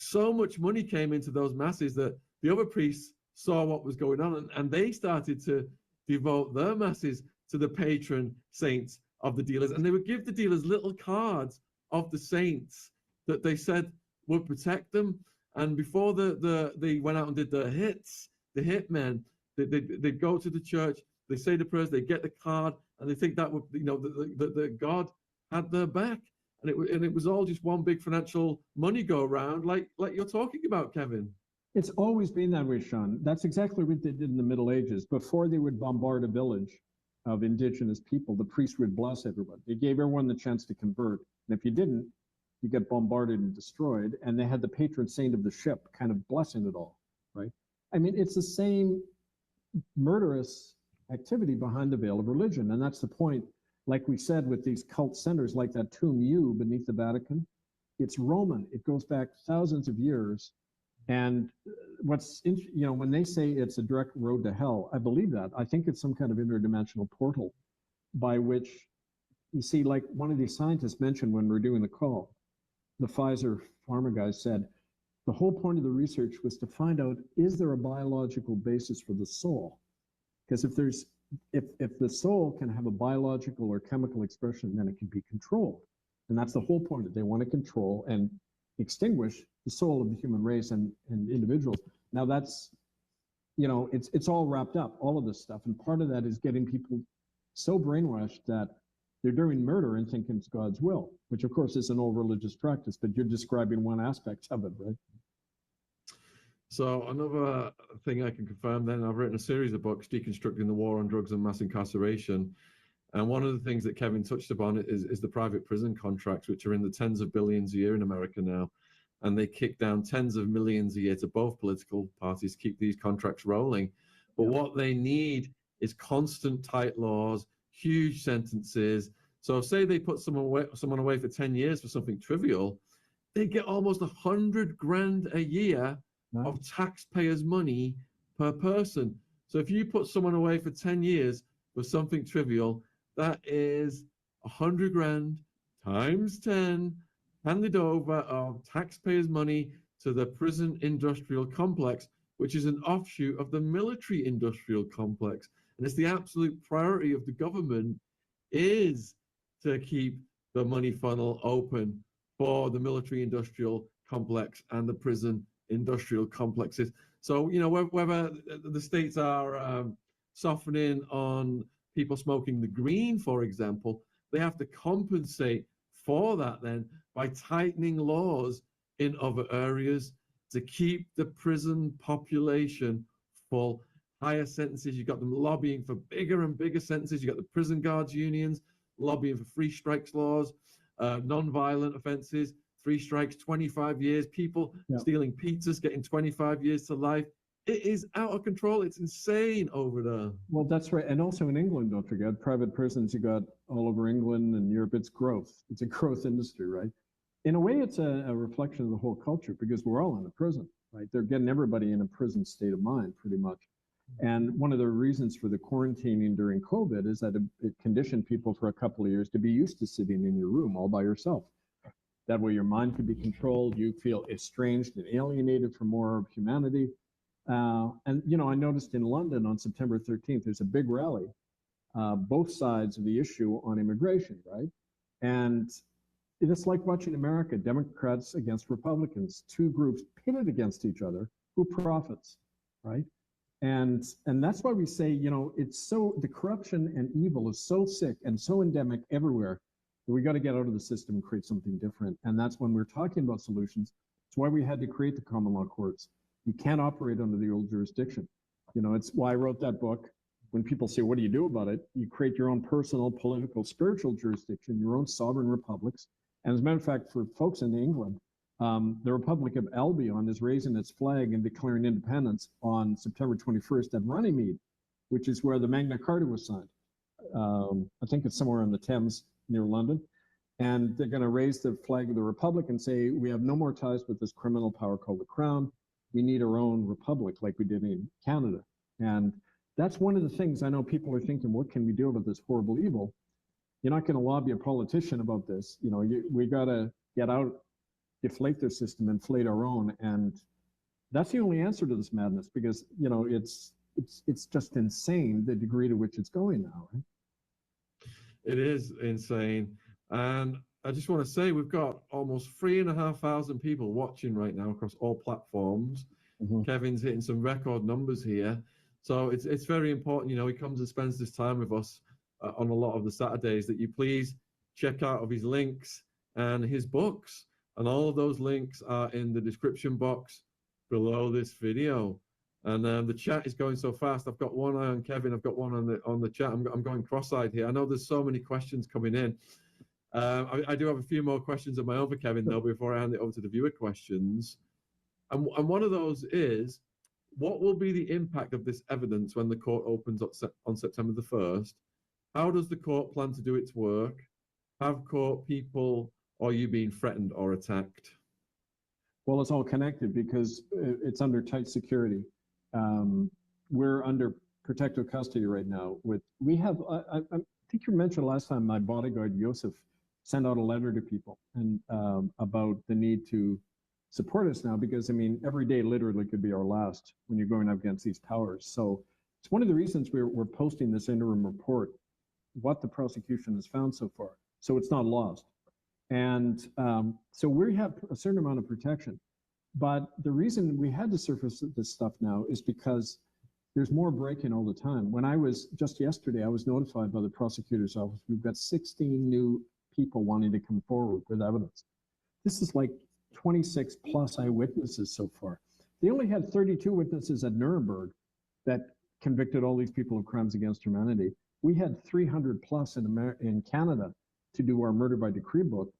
so much money came into those masses that the other priests saw what was going on, and they started to devote their masses to the patron saints of the dealers. And they would give the dealers little cards of the saints that they said would protect them. And before they went out and did their hits, the hitmen, they'd go to the church, they say the prayers, they get the card, and they think that would, that God had their back. And it was all just one big financial money go around, like you're talking about, Kevin. It's always been that way, Shaun. That's exactly what they did in the Middle Ages. Before they would bombard a village of indigenous people, the priest would bless everybody. They gave everyone the chance to convert. And if you didn't, you get bombarded and destroyed. And they had the patron saint of the ship kind of blessing it all, right? I mean, it's the same murderous activity behind the veil of religion. And that's the point, like we said, with these cult centers, like that Tomb U beneath the Vatican. It's Roman. It goes back thousands of years. And when they say it's a direct road to hell, I believe that. I think it's some kind of interdimensional portal by which, you see, like one of these scientists mentioned when we were doing the call, the Pfizer pharma guy said, the whole point of the research was to find out, is there a biological basis for the soul? Because if the soul can have a biological or chemical expression, then it can be controlled. And that's the whole point, that they want to control and extinguish the soul of the human race and individuals. Now that's, it's all wrapped up, all of this stuff. And part of that is getting people so brainwashed that they're doing murder and thinking it's God's will, which of course is an old religious practice, but you're describing one aspect of it, right? So another thing I can confirm then, I've written a series of books deconstructing the war on drugs and mass incarceration. And one of the things that Kevin touched upon is the private prison contracts, which are in the tens of billions a year in America now. And they kick down tens of millions a year to both political parties to keep these contracts rolling. But what they need is constant tight laws, huge sentences. So say they put someone away for 10 years for something trivial, they get almost $100,000 a year of taxpayers' money per person. So if you put someone away for 10 years for something trivial, that is $100,000 times 10 handed over of taxpayers' money to the prison industrial complex, which is an offshoot of the military industrial complex. And it's the absolute priority of the government is to keep the money funnel open for the military industrial complex and the prison industrial complexes. So, whether the states are softening on people smoking the green, for example, they have to compensate for that then by tightening laws in other areas to keep the prison population full. Higher sentences, you've got them lobbying for bigger and bigger sentences. You've got the prison guards unions lobbying for free strikes laws, non-violent offenses, 3 strikes, 25 years, people stealing pizzas, getting 25 years to life. It is out of control. It's insane over there. Well, that's right. And also in England, don't forget, private prisons, you got all over England and Europe. It's growth. It's a growth industry, right? In a way, it's a reflection of the whole culture because we're all in a prison, right? They're getting everybody in a prison state of mind, pretty much. And one of the reasons for the quarantining during COVID is that it conditioned people for a couple of years to be used to sitting in your room all by yourself. That way your mind can be controlled. You feel estranged and alienated from more of humanity. And, I noticed in London on September 13th, there's a big rally, both sides of the issue on immigration, right? And it's like watching America, Democrats against Republicans, two groups pitted against each other. Who profits, right? And that's why we say, it's the corruption and evil is so sick and so endemic everywhere that we got to get out of the system and create something different. And that's when we're talking about solutions. It's why we had to create the common law courts. You can't operate under the old jurisdiction. It's why I wrote that book. When people say, what do you do about it? You create your own personal, political, spiritual jurisdiction, your own sovereign republics. And as a matter of fact, for folks in England, the Republic of Albion is raising its flag and declaring independence on September 21st at Runnymede, which is where the Magna Carta was signed. I think it's somewhere on the Thames near London. And they're going to raise the flag of the Republic and say, we have no more ties with this criminal power called the Crown. We need our own republic like we did in Canada. And that's one of the things I know people are thinking, what can we do about this horrible evil? You're not going to lobby a politician about this. We got to get out deflate their system, inflate our own, and that's the only answer to this madness, because it's just insane the degree to which it's going now, right? It is insane. And I just want to say we've got almost 3,500 people watching right now across all platforms. Mm-hmm. Kevin's hitting some record numbers here. So it's very important, he comes and spends this time with us on a lot of the Saturdays, that you please check out of his links and his books. And all of those links are in the description box below this video. And the chat is going so fast. I've got one eye on Kevin. I've got one on the chat. I'm going cross-eyed here. I know there's so many questions coming in. I do have a few more questions of my own for Kevin, though, before I hand it over to the viewer questions. And one of those is, what will be the impact of this evidence when the court opens up on September the 1st? How does the court plan to do its work? Have court people, or are you being threatened or attacked? Well, it's all connected because it's under tight security. We're under protective custody right now. I think you mentioned last time my bodyguard, Yosef, sent out a letter to people and about the need to support us now, because, every day literally could be our last when you're going up against these powers. So it's one of the reasons we're posting this interim report, what the prosecution has found so far, so it's not lost. And so we have a certain amount of protection. But the reason we had to surface this stuff now is because there's more breaking all the time. Just yesterday, I was notified by the prosecutor's office, we've got 16 new people wanting to come forward with evidence. This is like 26 plus eyewitnesses so far. They only had 32 witnesses at Nuremberg that convicted all these people of crimes against humanity. We had 300 plus in Canada to do our murder by decree book.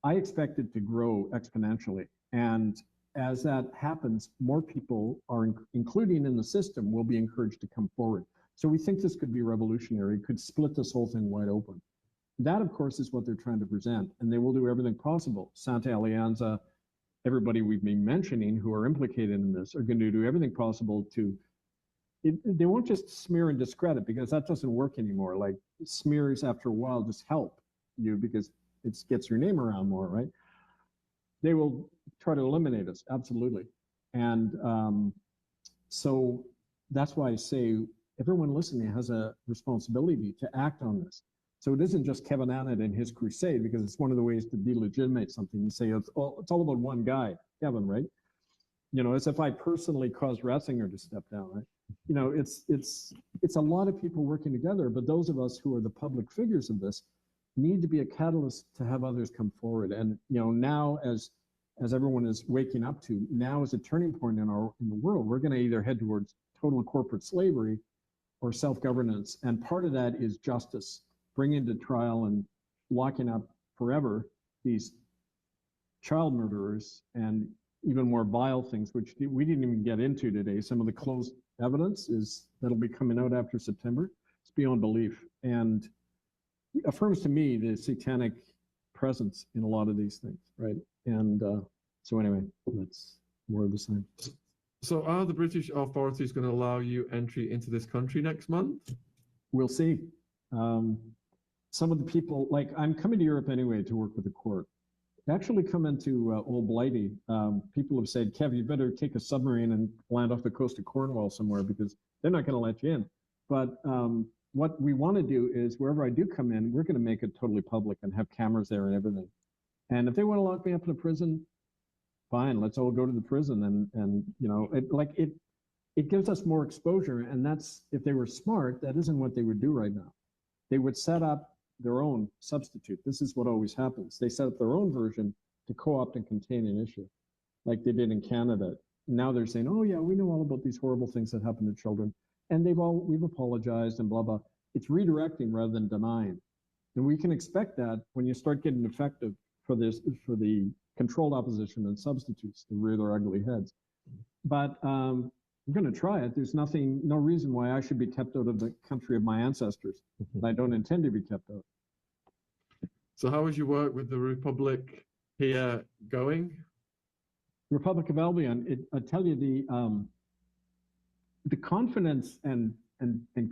I expect it to grow exponentially. And as that happens, more people are, including in the system, will be encouraged to come forward. So we think this could be revolutionary. It could split this whole thing wide open. That, of course, is what they're trying to present, and they will do everything possible. Santa Alianza, everybody we've been mentioning who are implicated in this, are going to do everything possible to, they won't just smear and discredit, because that doesn't work anymore. Like, smears after a while just help you because it gets your name around more, right? They will try to eliminate us, absolutely. And so that's why I say everyone listening has a responsibility to act on this. So it isn't just Kevin Annett and his crusade, because it's one of the ways to delegitimate something. You say it's all about one guy, Kevin, right? As if I personally caused Ratzinger to step down, right? It's a lot of people working together, but those of us who are the public figures of this need to be a catalyst to have others come forward. And now, as everyone is waking up to, now is a turning point in the world. We're going to either head towards total corporate slavery or self-governance, and part of that is justice, bringing to trial and locking up forever these child murderers and even more vile things, which we didn't even get into today. Some of the closed evidence that'll be coming out after September. It's beyond belief, and affirms to me the satanic presence in a lot of these things, right? And so anyway, that's more of the same. So are the British authorities going to allow you entry into this country next month? We'll see. Some of the people, like, I'm coming to Europe anyway to work with the court. Actually come into Old Blighty. People have said, Kev, you better take a submarine and land off the coast of Cornwall somewhere, because they're not going to let you in. But what we want to do is, wherever I do come in, we're going to make it totally public and have cameras there and everything. And if they want to lock me up in a prison, fine, let's all go to the prison. And it gives us more exposure. And that's, if they were smart, that isn't what they would do right now. They would set up their own substitute. This is what always happens. They set up their own version to co-opt and contain an issue, like they did in Canada. Now they're saying, oh yeah, we know all about these horrible things that happen to children. And we've apologized and blah, blah. It's redirecting rather than denying. And we can expect that when you start getting effective for the controlled opposition and substitutes to rear their ugly heads. But I'm going to try it. There's no reason why I should be kept out of the country of my ancestors. I don't intend to be kept out. So how is your work with the Republic here going? Republic of Albion, I tell you, the confidence and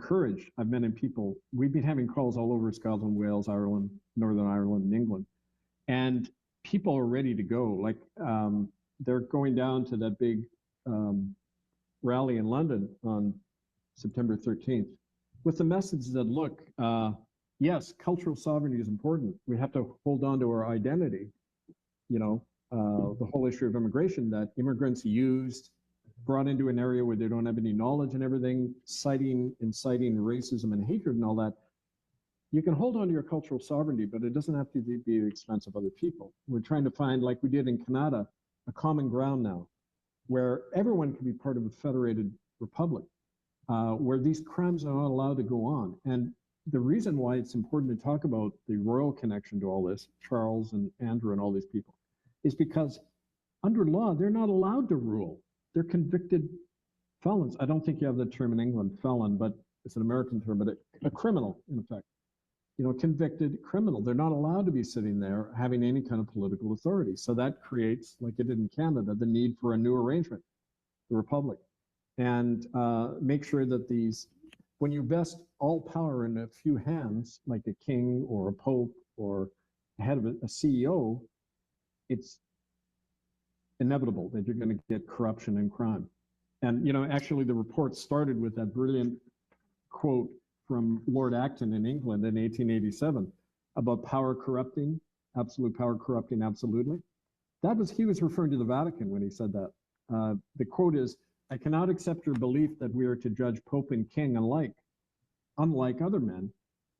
courage I've met in people. We've been having calls all over Scotland, Wales, Ireland, Northern Ireland, and England. And people are ready to go. Like they're going down to that big rally in London on September 13th with the message that, look, yes, cultural sovereignty is important. We have to hold on to our identity. You know, the whole issue of immigration that immigrants used, brought into an area where they don't have any knowledge and everything, inciting racism and hatred and all that. You can hold on to your cultural sovereignty, but it doesn't have to be at the expense of other people. We're trying to find, like we did in Canada, a common ground now, where everyone can be part of a federated republic, where these crimes are not allowed to go on. And the reason why it's important to talk about the royal connection to all this, Charles and Andrew and all these people, is because under law, they're not allowed to rule. They're convicted felons. I don't think you have the term in England, felon, but it's an American term, but a criminal, in effect. You know, convicted criminal. They're not allowed to be sitting there having any kind of political authority. So that creates, like it did in Canada, the need for a new arrangement, the republic. And make sure that when you vest all power in a few hands, like a king or a pope or a head of a CEO, it's inevitable that you're going to get corruption and crime. And, you know, actually the report started with that brilliant quote from Lord Acton in England in 1887 about power corrupting, absolute power corrupting absolutely. He was referring to the Vatican when he said that. The quote is, "I cannot accept your belief that we are to judge Pope and King alike, unlike other men,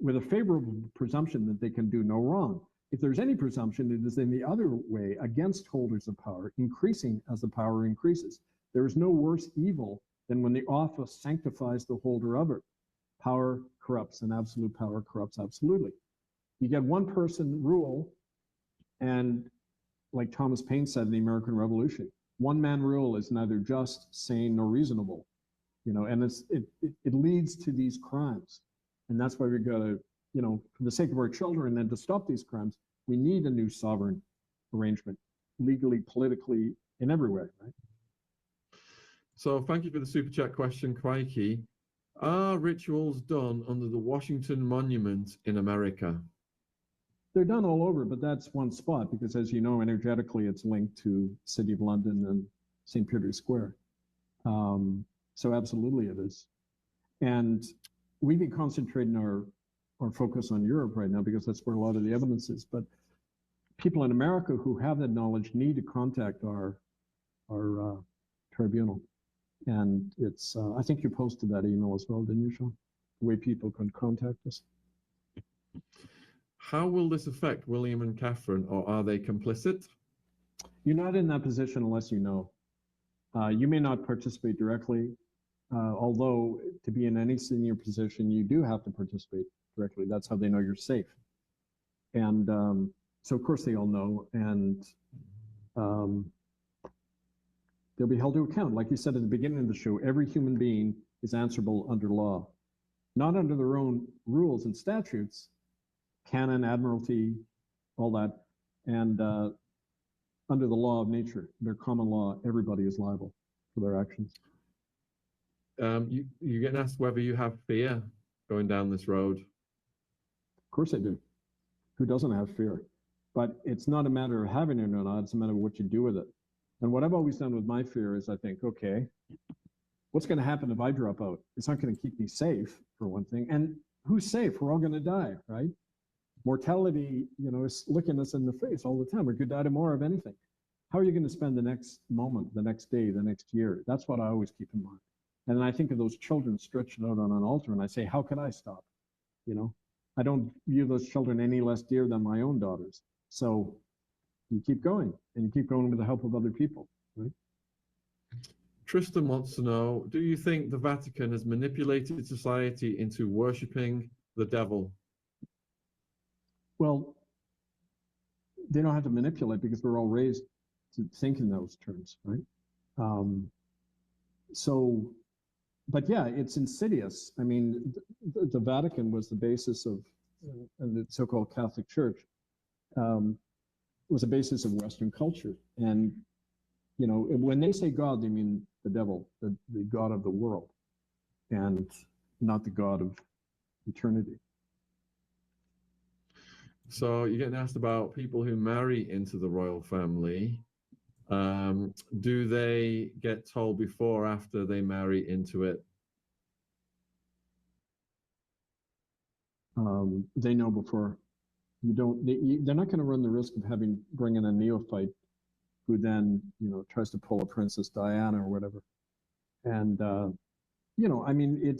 with a favorable presumption that they can do no wrong. If there's any presumption, it is in the other way against holders of power, increasing as the power increases. There is no worse evil than when the office sanctifies the holder of it. Power corrupts, and absolute power corrupts absolutely." You get one person rule, and like Thomas Paine said in the American Revolution, one man rule is neither just, sane, nor reasonable. You know, and it leads to these crimes. And that's why we've got to, you know, for the sake of our children and to stop these crimes, we need a new sovereign arrangement, legally, politically, in every way, right? So thank you for the super chat question, Crikey. Are rituals done under the Washington Monument in America? They're done all over, but that's one spot because, as you know, energetically, it's linked to City of London and St. Peter's Square. So absolutely it is. And we've been concentrating our focus on Europe right now because that's where a lot of the evidence is. But people in America who have that knowledge need to contact our tribunal. And it's, I think you posted that email as well, didn't you, Shaun? The way people can contact us. How will this affect William and Catherine, or are they complicit? You're not in that position unless you know. You may not participate directly, although to be in any senior position, you do have to participate directly. That's how they know you're safe. And so, of course, they all know, and they'll be held to account. Like you said at the beginning of the show, every human being is answerable under law, not under their own rules and statutes, canon, admiralty, all that, and under the law of nature, their common law, everybody is liable for their actions. You get asked whether you have fear going down this road. Of course I do. Who doesn't have fear? But it's not a matter of having it or not, it's a matter of what you do with it. And what I've always done with my fear is I think, okay, what's going to happen if I drop out? It's not going to keep me safe, for one thing. And who's safe? We're all going to die, right? Mortality, you know, is looking us in the face all the time. We could die tomorrow of anything. How are you going to spend the next moment, the next day, the next year? That's what I always keep in mind. And then I think of those children stretched out on an altar, and I say, how can I stop? You know, I don't view those children any less dear than my own daughters. So you keep going, and you keep going with the help of other people, right? Tristan wants to know, do you think the Vatican has manipulated society into worshipping the devil? Well, they don't have to manipulate because we're all raised to think in those terms, right? But yeah, it's insidious. I mean, the Vatican was the basis of, and the so-called Catholic Church was a basis of Western culture. And, you know, when they say God, they mean the devil, the God of the world, and not the God of eternity. So you're getting asked about people who marry into the royal family. Do they get told before or after they marry into it? They know before. You don't. They're not going to run the risk of bringing a neophyte who then tries to pull a Princess Diana or whatever. And I mean,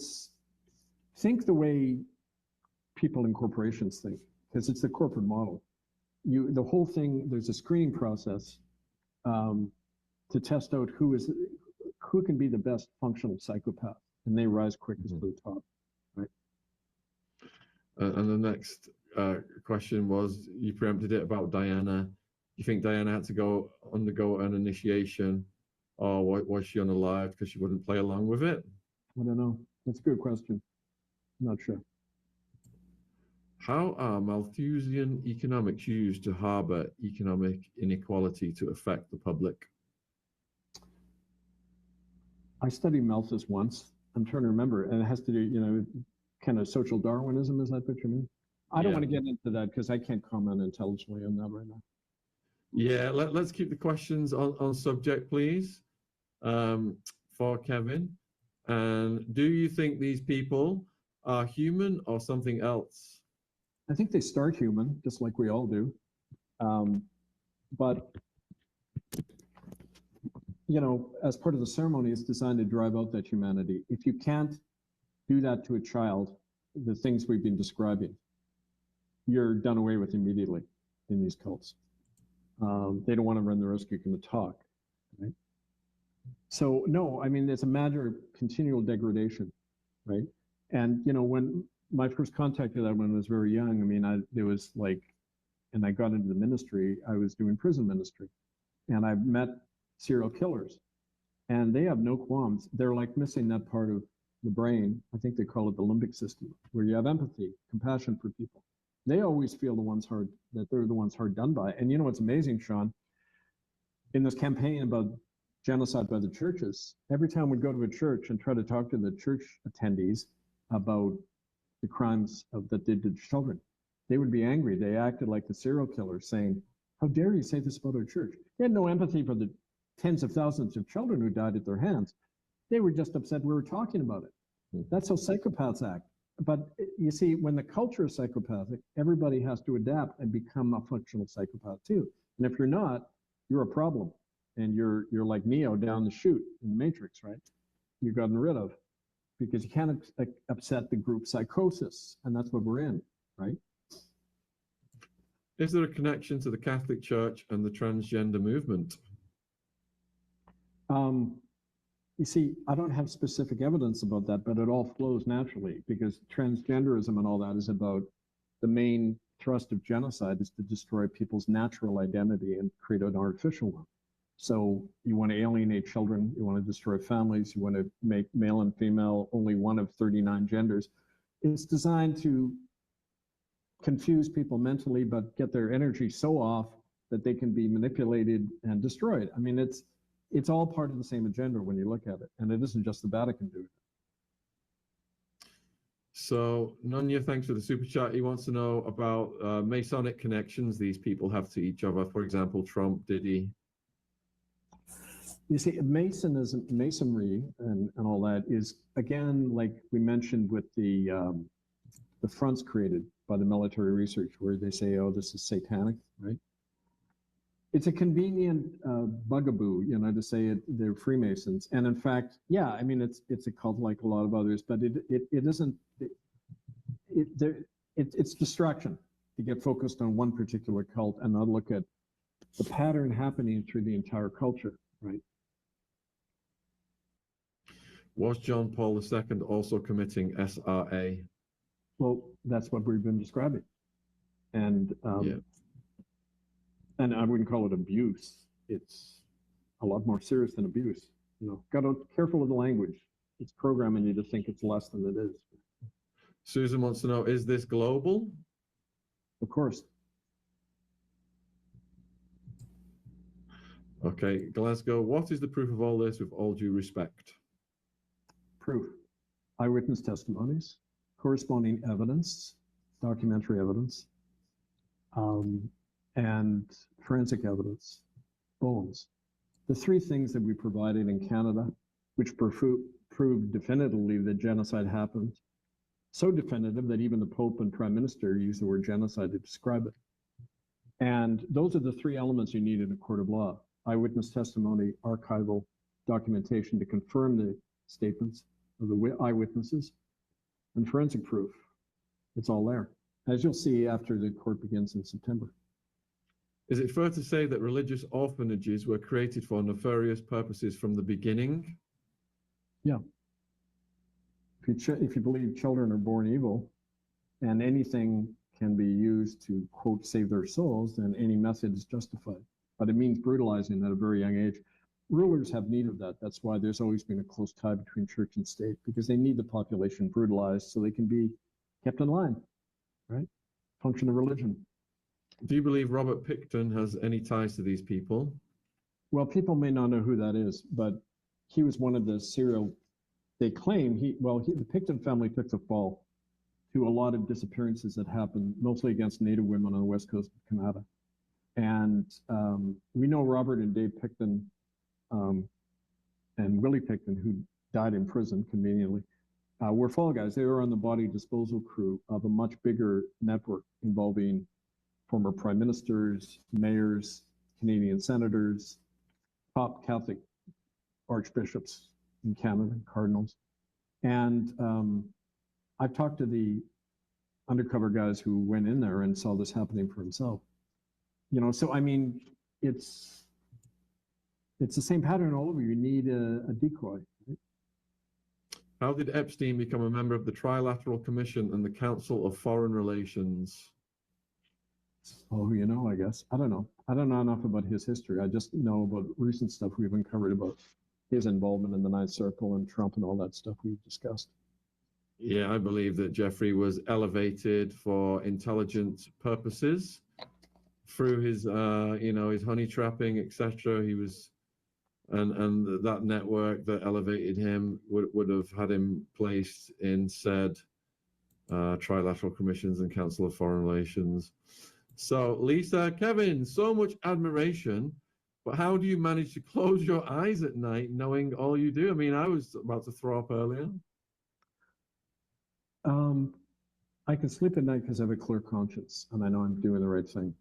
think the way people in corporations think, because it's the corporate model. The whole thing, there's a screening process to test out who can be the best functional psychopath, and they rise quickest to the top, right? And the next question was, you preempted it about Diana. You think Diana had to undergo an initiation, or was she unalive because she wouldn't play along with it? I don't know. That's a good question. I'm not sure. How are Malthusian economics used to harbor economic inequality to affect the public? I studied Malthus once. I'm trying to remember, and it has to do, kind of social Darwinism. Is that what you mean? I don't want to get into that because I can't comment intelligently on that right now. Yeah, let's keep the questions on subject, please, for Kevin. And do you think these people are human or something else? I think they start human, just like we all do. But, as part of the ceremony, it's designed to drive out that humanity. If you can't do that to a child, the things we've been describing, you're done away with immediately in these cults. They don't want to run the risk you're going to talk, right? So no, I mean, it's a matter of continual degradation, right? And, when my first contact with that when I was very young, I mean, and I got into the ministry, I was doing prison ministry, and I met serial killers, and they have no qualms. They're like missing that part of the brain. I think they call it the limbic system, where you have empathy, compassion for people. They always feel that they're the ones hard done by. And you know what's amazing, Shaun? In this campaign about genocide by the churches, every time we'd go to a church and try to talk to the church attendees about the crimes that they did to children, they would be angry. They acted like the serial killers, saying, "How dare you say this about our church?" They had no empathy for the tens of thousands of children who died at their hands. They were just upset we were talking about it. That's how psychopaths act. But you see, when the culture is psychopathic, everybody has to adapt and become a functional psychopath too. And if you're not, you're a problem. And you're like Neo down the chute in the Matrix, right? You've gotten rid of, because you can't upset the group psychosis. And that's what we're in, right? Is there a connection to the Catholic Church and the transgender movement? You see, I don't have specific evidence about that, but it all flows naturally, because transgenderism and all that is about the main thrust of genocide is to destroy people's natural identity and create an artificial one. So you want to alienate children, you want to destroy families, you want to make male and female only one of 39 genders. It's designed to confuse people mentally, but get their energy so off that they can be manipulated and destroyed. I mean, it's all part of the same agenda when you look at it, and it isn't just the Vatican doing it. So Nunya, thanks for the super chat. He wants to know about Masonic connections these people have to each other. For example, Trump, Diddy. You see, Masonry and all that is, again, like we mentioned with the fronts created by the military research, where they say, "Oh, this is satanic," right? It's a convenient bugaboo, to say they're Freemasons. And in fact, yeah, I mean, it's a cult like a lot of others, but it isn't. It's distraction to get focused on one particular cult and not look at the pattern happening through the entire culture, right? Was John Paul II also committing SRA? Well, that's what we've been describing, and and I wouldn't call it abuse. It's a lot more serious than abuse. Got to be careful of the language. It's programming you to think it's less than it is. Susan wants to know, is this global? Of course. Okay, Glasgow, what is the proof of all this, with all due respect? Proof. Eyewitness testimonies, corresponding evidence, documentary evidence. and forensic evidence, bones. The three things that we provided in Canada, which proved definitively that genocide happened, so definitive that even the Pope and Prime Minister used the word genocide to describe it. And those are the three elements you need in a court of law: eyewitness testimony, archival documentation to confirm the statements of the eyewitnesses, and forensic proof. It's all there, as you'll see after the court begins in September. Is it fair to say that religious orphanages were created for nefarious purposes from the beginning? Yeah. If you believe children are born evil and anything can be used to, quote, save their souls, then any method is justified. But it means brutalizing at a very young age. Rulers have need of that. That's why there's always been a close tie between church and state, because they need the population brutalized so they can be kept in line, right? Function of religion. Do you believe Robert Pickton has any ties to these people? Well, people may not know who that is, but he was one of the serial, they claim the Pickton family took the fall to a lot of disappearances that happened, mostly against Native women on the west coast of Canada. And we know Robert and Dave Pickton and Willie Pickton, who died in prison conveniently, were fall guys. They were on the body disposal crew of a much bigger network involving former prime ministers, mayors, Canadian senators, top Catholic archbishops in Canada, cardinals. And I've talked to the undercover guys who went in there and saw this happening for himself. You know, so I mean, it's the same pattern all over. You need a decoy. Right? How did Epstein become a member of the Trilateral Commission and the Council of Foreign Relations? Oh, you know, I guess. I don't know. I don't know enough about his history. I just know about recent stuff we've uncovered about his involvement in the Ninth Circle and Trump and all that stuff we've discussed. Yeah, I believe that Jeffrey was elevated for intelligence purposes through his, his honey trapping, etc. He was, and that network that elevated him would have had him placed in said Trilateral Commissions and Council of Foreign Relations. So, Lisa, Kevin, so much admiration, but how do you manage to close your eyes at night knowing all you do? I mean, I was about to throw up earlier. I can sleep at night because I have a clear conscience and I know I'm doing the right thing.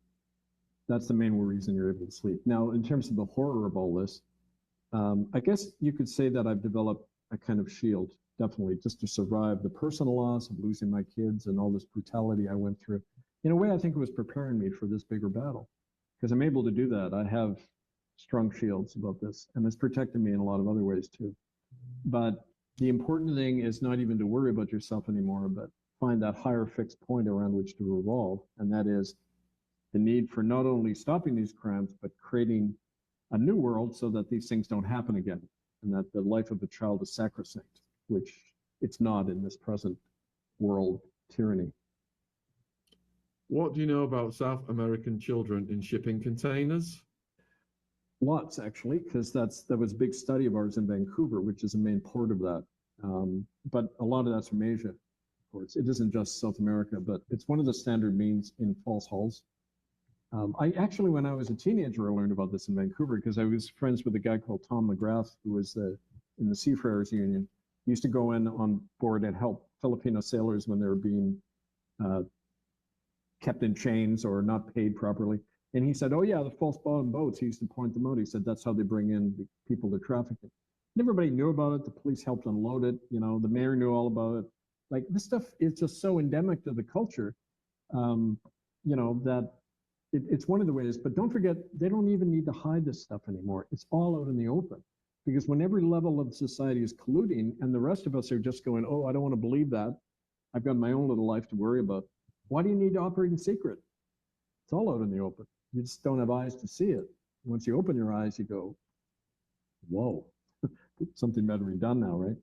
That's the main reason you're able to sleep. Now, in terms of the horror of all this, I guess you could say that I've developed a kind of shield, definitely, just to survive the personal loss of losing my kids and all this brutality I went through. In a way, I think it was preparing me for this bigger battle because I'm able to do that. I have strong shields about this, and it's protected me in a lot of other ways too. But the important thing is not even to worry about yourself anymore, but find that higher fixed point around which to revolve, and that is the need for not only stopping these crimes, but creating a new world so that these things don't happen again, and that the life of a child is sacrosanct, which it's not in this present world tyranny. What do you know about South American children in shipping containers? Lots, actually, because that was a big study of ours in Vancouver, which is a main port of that. But a lot of that's from Asia, of course. It isn't just South America, but it's one of the standard means in false hulls. I actually, when I was a teenager, I learned about this in Vancouver because I was friends with a guy called Tom McGrath, who was in the Seafarers Union. He used to go in on board and help Filipino sailors when they were being kept in chains or not paid properly. And he said, oh yeah, the false bottom boats, he used to point them out. He said, that's how they bring in the people to traffic it. And everybody knew about it. The police helped unload it. You know, the mayor knew all about it. Like, this stuff is just so endemic to the culture, that it's one of the ways. But don't forget, they don't even need to hide this stuff anymore. It's all out in the open. Because when every level of society is colluding and the rest of us are just going, oh, I don't want to believe that. I've got my own little life to worry about. Why do you need to operate in secret? It's all out in the open. You just don't have eyes to see it. Once you open your eyes, you go, whoa, something better be done now, right?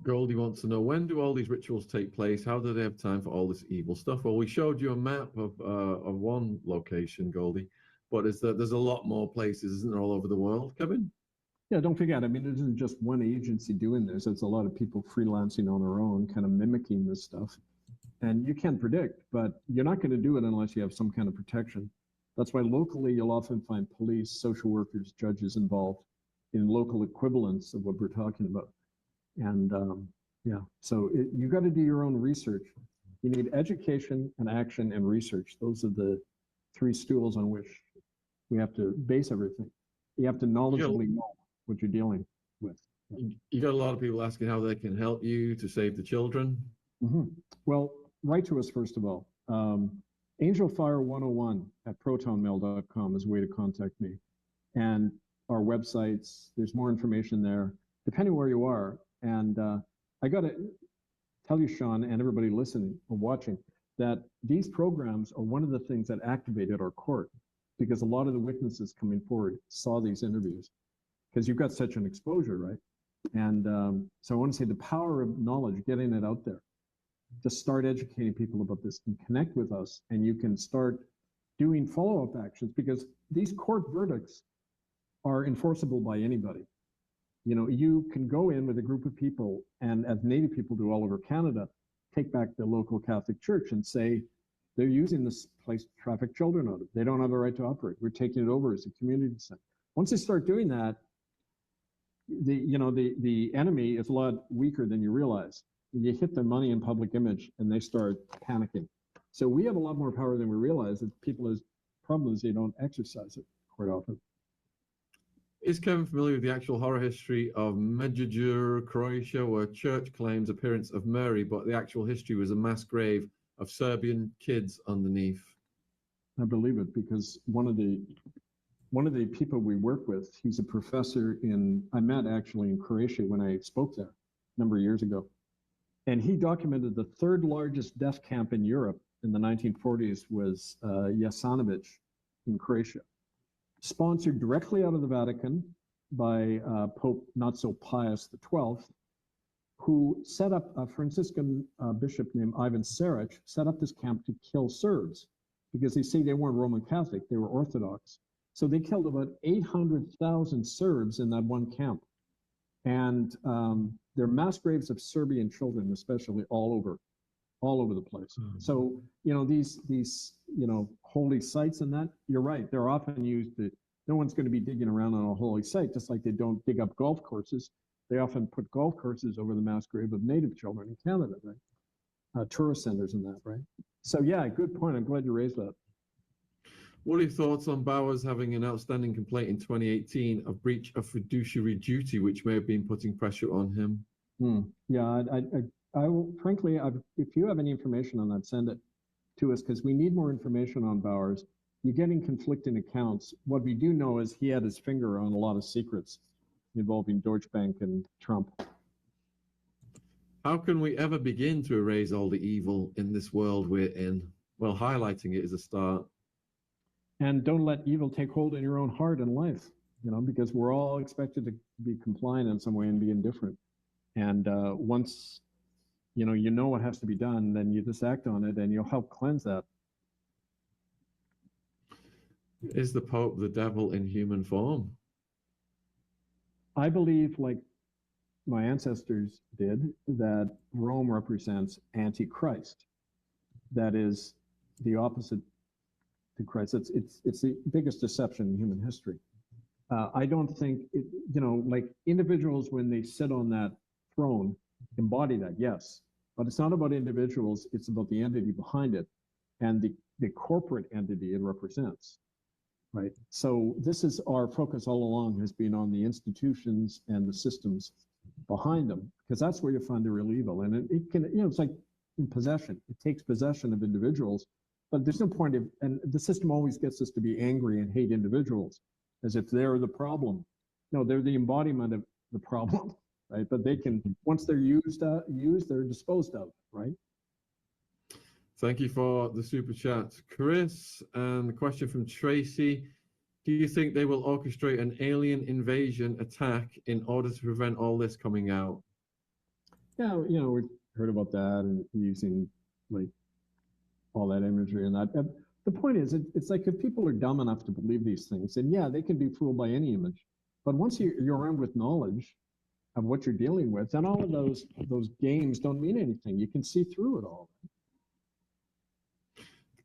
Goldie wants to know, when do all these rituals take place? How do they have time for all this evil stuff? Well, we showed you a map of one location, Goldie, but there's a lot more places, isn't there, all over the world, Kevin? Yeah, don't forget, I mean, it isn't just one agency doing this. It's a lot of people freelancing on their own, kind of mimicking this stuff. And you can't predict, but you're not going to do it unless you have some kind of protection. That's why locally you'll often find police, social workers, judges involved in local equivalents of what we're talking about. And yeah, so you got to do your own research. You need education and action and research. Those are the three stools on which we have to base everything. You have to knowledgeably know what you're dealing with. You got a lot of people asking how they can help you to save the children. Mm-hmm. Well, write to us first of all. Angelfire101@protonmail.com is a way to contact me. And our websites, there's more information there, depending where you are. And I got to tell you, Shaun, and everybody listening or watching, that these programs are one of the things that activated our court, because a lot of the witnesses coming forward saw these interviews, because you've got such an exposure, right? And so I want to say the power of knowledge, getting it out there. Just start educating people about this and connect with us, and you can start doing follow-up actions, because these court verdicts are enforceable by anybody. You know, you can go in with a group of people, and as Native people do all over Canada, take back the local Catholic Church and say, they're using this place to traffic children out of. They don't have a right to operate. We're taking it over as a community center. Once they start doing that, the enemy is a lot weaker than you realize. You hit their money and public image, and they start panicking. So we have a lot more power than we realize. That people problem is they don't exercise it quite often. Is Kevin familiar with the actual horror history of Medjugorje, Croatia, where church claims appearance of Mary, but the actual history was a mass grave of Serbian kids underneath? I believe it, because one of the people we work with, he's a professor I met actually in Croatia when I spoke there a number of years ago. And he documented the third largest death camp in Europe in the 1940s was Jasenovac in Croatia, sponsored directly out of the Vatican by Pope not so pious XII, who set up a Franciscan bishop named Ivan Saric, set up this camp to kill Serbs, because they say they weren't Roman Catholic, they were Orthodox. So they killed about 800,000 Serbs in that one camp. And there are mass graves of Serbian children, especially all over the place. Mm-hmm. So, these holy sites and that, you're right, they're often used to, no one's going to be digging around on a holy site, just like they don't dig up golf courses. They often put golf courses over the mass grave of Native children in Canada, right? Tourist centers and that, right? So yeah, good point. I'm glad you raised that. What are your thoughts on Bowers having an outstanding complaint in 2018 of breach of fiduciary duty, which may have been putting pressure on him? Yeah, I will, frankly, if you have any information on that, send it to us, because we need more information on Bowers. You're getting conflicting accounts. What we do know is he had his finger on a lot of secrets involving Deutsche Bank and Trump. How can we ever begin to erase all the evil in this world we're in? Well, highlighting it is a start. And don't let evil take hold in your own heart and life, because we're all expected to be compliant in some way and be indifferent. And once you know what has to be done, then you just act on it, and you'll help cleanse that. Is the Pope the devil in human form? I believe, like my ancestors did, that Rome represents Antichrist. That is the opposite to Christ. It's the biggest deception in human history. I don't think like individuals, when they sit on that throne, embody that, yes, but it's not about individuals. It's about the entity behind it and the corporate entity it represents, right? So this is our focus all along, has been on the institutions and the systems behind them, because that's where you find the real evil. And it can, it's like in possession. It takes possession of individuals. But there's no point and the system always gets us to be angry and hate individuals as if they're the problem. No, they're the embodiment of the problem, right? But they can, once they're used, they're disposed of, right? Thank you for the super chat, Chris. And the question from Tracy: do you think they will orchestrate an alien invasion attack in order to prevent all this coming out? Yeah, we've heard about that and using like all that imagery and that. The point is, it's like if people are dumb enough to believe these things, then yeah, they can be fooled by any image. But once you're armed with knowledge of what you're dealing with, then all of those games don't mean anything. You can see through it all.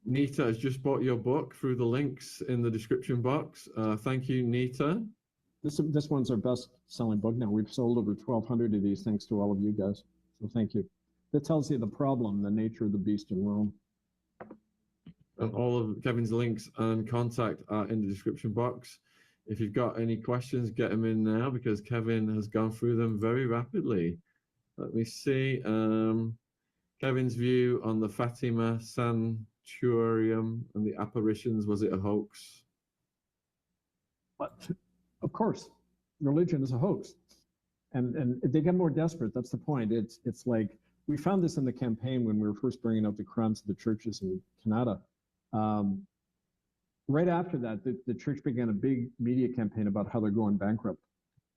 Nita has just bought your book through the links in the description box. Thank you, Nita. This one's our best-selling book now. We've sold over 1,200 of these thanks to all of you guys. So thank you. That tells you the problem, the nature of the beast in Rome. And all of Kevin's links and contact are in the description box. If you've got any questions, get them in now because Kevin has gone through them very rapidly. Let me see. Kevin's view on the Fatima Sanctuarium and the apparitions, was it a hoax? But of course, religion is a hoax. And they get more desperate. That's the point. It's like, we found this in the campaign when we were first bringing out the Qurans to the churches in Canada. Right after that, the church began a big media campaign about how they're going bankrupt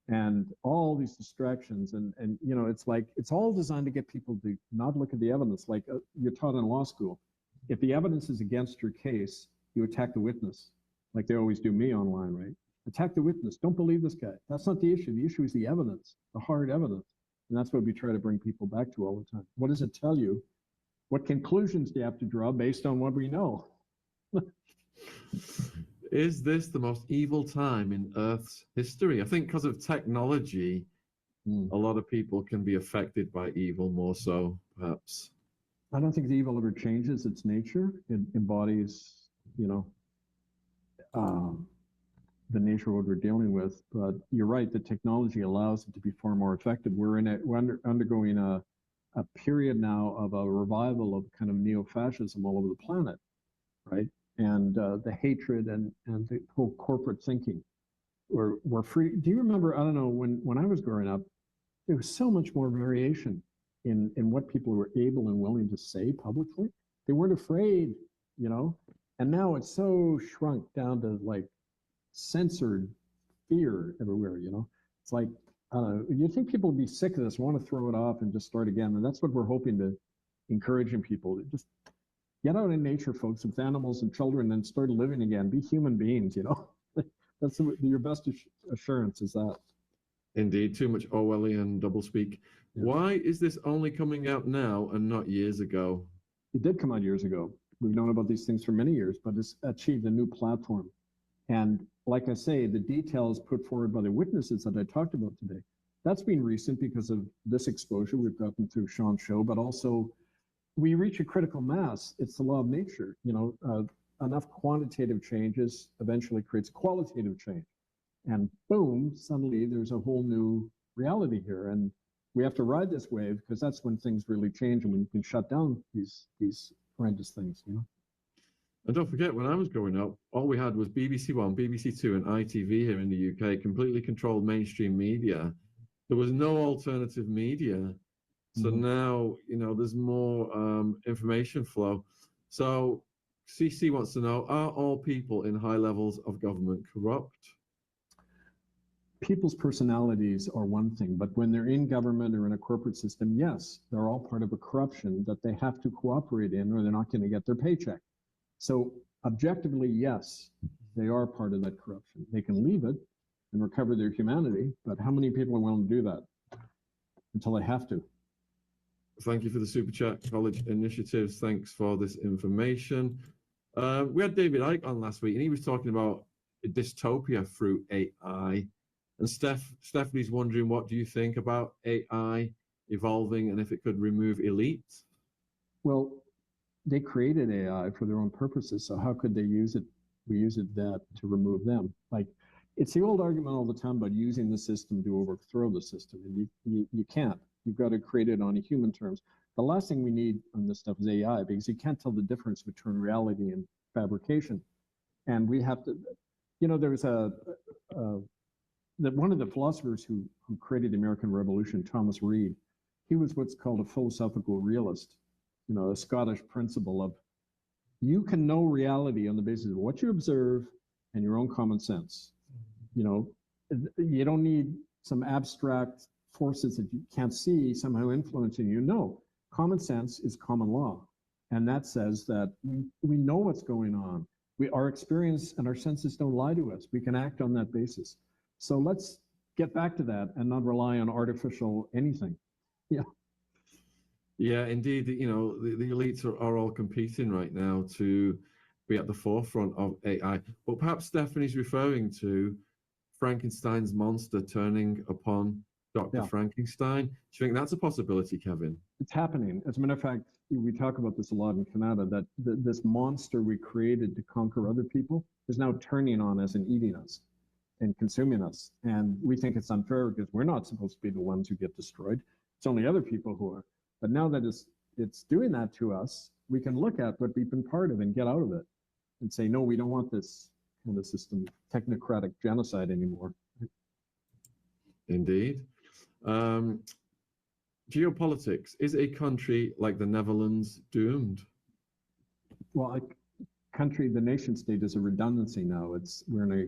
and all these distractions. And you know, it's like, it's all designed to get people to not look at the evidence. Like you're taught in law school. If the evidence is against your case, you attack the witness, like they always do me online, right? Attack the witness. Don't believe this guy. That's not the issue. The issue is the evidence, the hard evidence. And that's what we try to bring people back to all the time. What does it tell you? What conclusions do you have to draw based on what we know? Is this the most evil time in Earth's history? I think because of technology, a lot of people can be affected by evil more so, perhaps. I don't think the evil ever changes its nature. It embodies, you know, the nature of what we're dealing with. But you're right, the technology allows it to be far more effective. We're undergoing a period now of a revival of kind of neo-fascism all over the planet, right? And the hatred and the whole corporate thinking. We're free. Do you remember, I don't know, when I was growing up, there was so much more variation in what people were able and willing to say publicly. They weren't afraid, you know? And now it's so shrunk down to like censored fear everywhere, you know? It's like, you think people would be sick of this, want to throw it off and just start again. And that's what we're hoping to encouraging people to just get out in nature, folks, with animals and children and start living again. Be human beings, you know? That's your best assurance is that. Indeed, too much Orwellian doublespeak. Yeah. Why is this only coming out now and not years ago? It did come out years ago. We've known about these things for many years, but it's achieved a new platform. And like I say, the details put forward by the witnesses that I talked about today, that's been recent because of this exposure we've gotten through Shaun's show, but also we reach a critical mass. It's the law of nature. You know, enough quantitative changes eventually creates qualitative change. And boom, suddenly there's a whole new reality here. And we have to ride this wave because that's when things really change and when you can shut down these horrendous things, you know? And don't forget, when I was growing up, all we had was BBC One, BBC Two, and ITV here in the UK, completely controlled mainstream media. There was no alternative media. So now, you know, there's more information flow. So CC wants to know, are all people in high levels of government corrupt? People's personalities are one thing, but when they're in government or in a corporate system, yes, they're all part of a corruption that they have to cooperate in or they're not going to get their paycheck. So objectively, yes, they are part of that corruption. They can leave it and recover their humanity, but how many people are willing to do that until they have to? Thank you for the Super Chat, College Initiatives. Thanks for this information. We had David Icke on last week, and he was talking about a dystopia through AI. And Stephanie's wondering, what do you think about AI evolving and if it could remove elites? Well, they created AI for their own purposes, so how could they use it? We use it that to remove them. Like, it's the old argument all the time about using the system to overthrow the system, and you can't. You've got to create it on a human terms. The last thing we need on this stuff is AI, because you can't tell the difference between reality and fabrication. And we have to, you know, there's one of the philosophers who created the American Revolution, Thomas Reid, he was what's called a philosophical realist, you know, a Scottish principle of you can know reality on the basis of what you observe and your own common sense. You know, you don't need some abstract forces that you can't see somehow influencing you. No, common sense is common law. And that says that we know what's going on. Our experience and our senses don't lie to us. We can act on that basis. So let's get back to that and not rely on artificial anything. Yeah. Yeah, indeed. You know, the elites are all competing right now to be at the forefront of AI. But perhaps Stephanie's referring to Frankenstein's monster turning upon Dr. Yeah, Frankenstein. Do you think that's a possibility, Kevin? it's happening. As a matter of fact, we talk about this a lot in Canada, that this monster we created to conquer other people is now turning on us and eating us and consuming us. And we think it's unfair because we're not supposed to be the ones who get destroyed. It's only other people who are. But now that it's doing that to us, we can look at what we've been part of and get out of it and say, no, we don't want this kind of system, technocratic genocide anymore. Indeed. Geopolitics. Is a country like the Netherlands doomed? Well, the nation state is a redundancy now. We're in a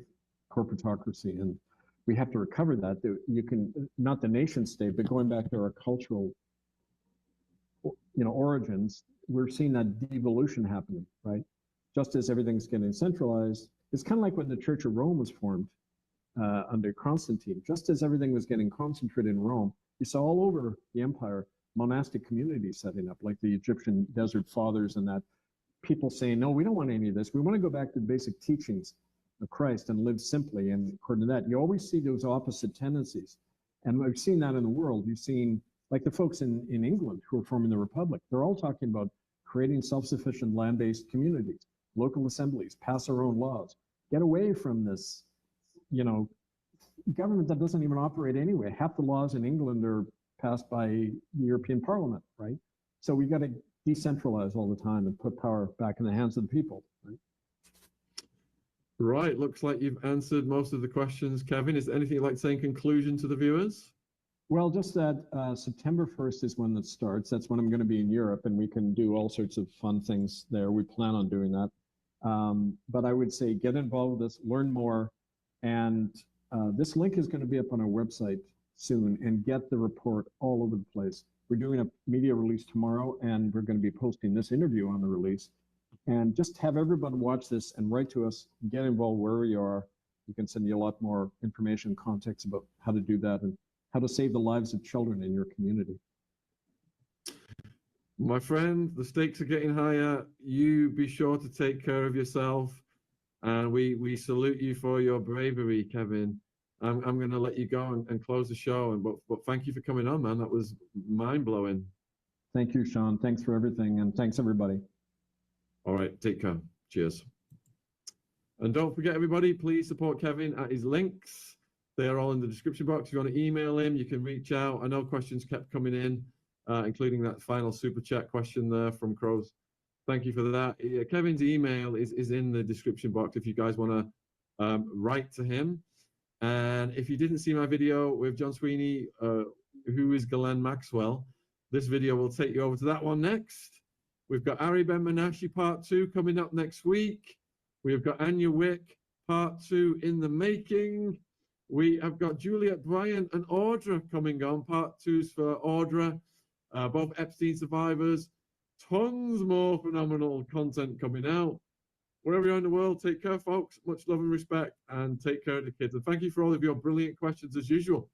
corporatocracy, and we have to recover that. You can, not the nation state, but going back to our cultural, origins, we're seeing that devolution happening, right? Just as everything's getting centralized, it's kind of like when the Church of Rome was formed under Constantine. Just as everything was getting concentrated in Rome, you saw all over the empire monastic communities setting up, like the Egyptian Desert Fathers, and that people saying, no, we don't want any of this. We want to go back to the basic teachings of Christ and live simply. And according to that, you always see those opposite tendencies. And we've seen that in the world. You've seen, like the folks in England who are forming the Republic, they're all talking about creating self-sufficient land-based communities, local assemblies, pass our own laws, get away from this, government that doesn't even operate anyway. Half the laws in England are passed by the European Parliament, right? So we got to decentralize all the time and put power back in the hands of the people, right? Right. Looks like you've answered most of the questions, Kevin. Is there anything you'd like to say in conclusion to the viewers? Well, just that September 1st is when it starts. That's when I'm going to be in Europe, and we can do all sorts of fun things there. We plan on doing that. But I would say get involved with this, learn more, and this link is going to be up on our website soon, and get the report all over the place. We're doing a media release tomorrow, and we're going to be posting this interview on the release. And just have everybody watch this and write to us, get involved wherever you are. We can send you a lot more information and context about how to do that and how to save the lives of children in your community. My friend, the stakes are getting higher. You be sure to take care of yourself. And we salute you for your bravery, Kevin. I'm going to let you go and close the show. But thank you for coming on, man. That was mind-blowing. Thank you, Shaun. Thanks for everything. And thanks, everybody. All right. Take care. Cheers. And don't forget, everybody, please support Kevin at his links. They are all in the description box. If you want to email him, you can reach out. I know questions kept coming in, including that final super chat question there from Crows. Thank you for that. Yeah, Kevin's email is in the description box if you guys want to write to him. And if you didn't see my video with John Sweeney, who is Ghislaine Maxwell, this video will take you over to that one next. We've got Ari Ben Menashe Part 2 coming up next week. We've got Anya Wick Part 2 in the making. We have got Juliet Bryant and Audra coming on. Part 2's for Audra, both Epstein survivors. Tons more phenomenal content coming out. Wherever you're in the world, take care, folks. Much love and respect, and take care of the kids. And thank you for all of your brilliant questions as usual.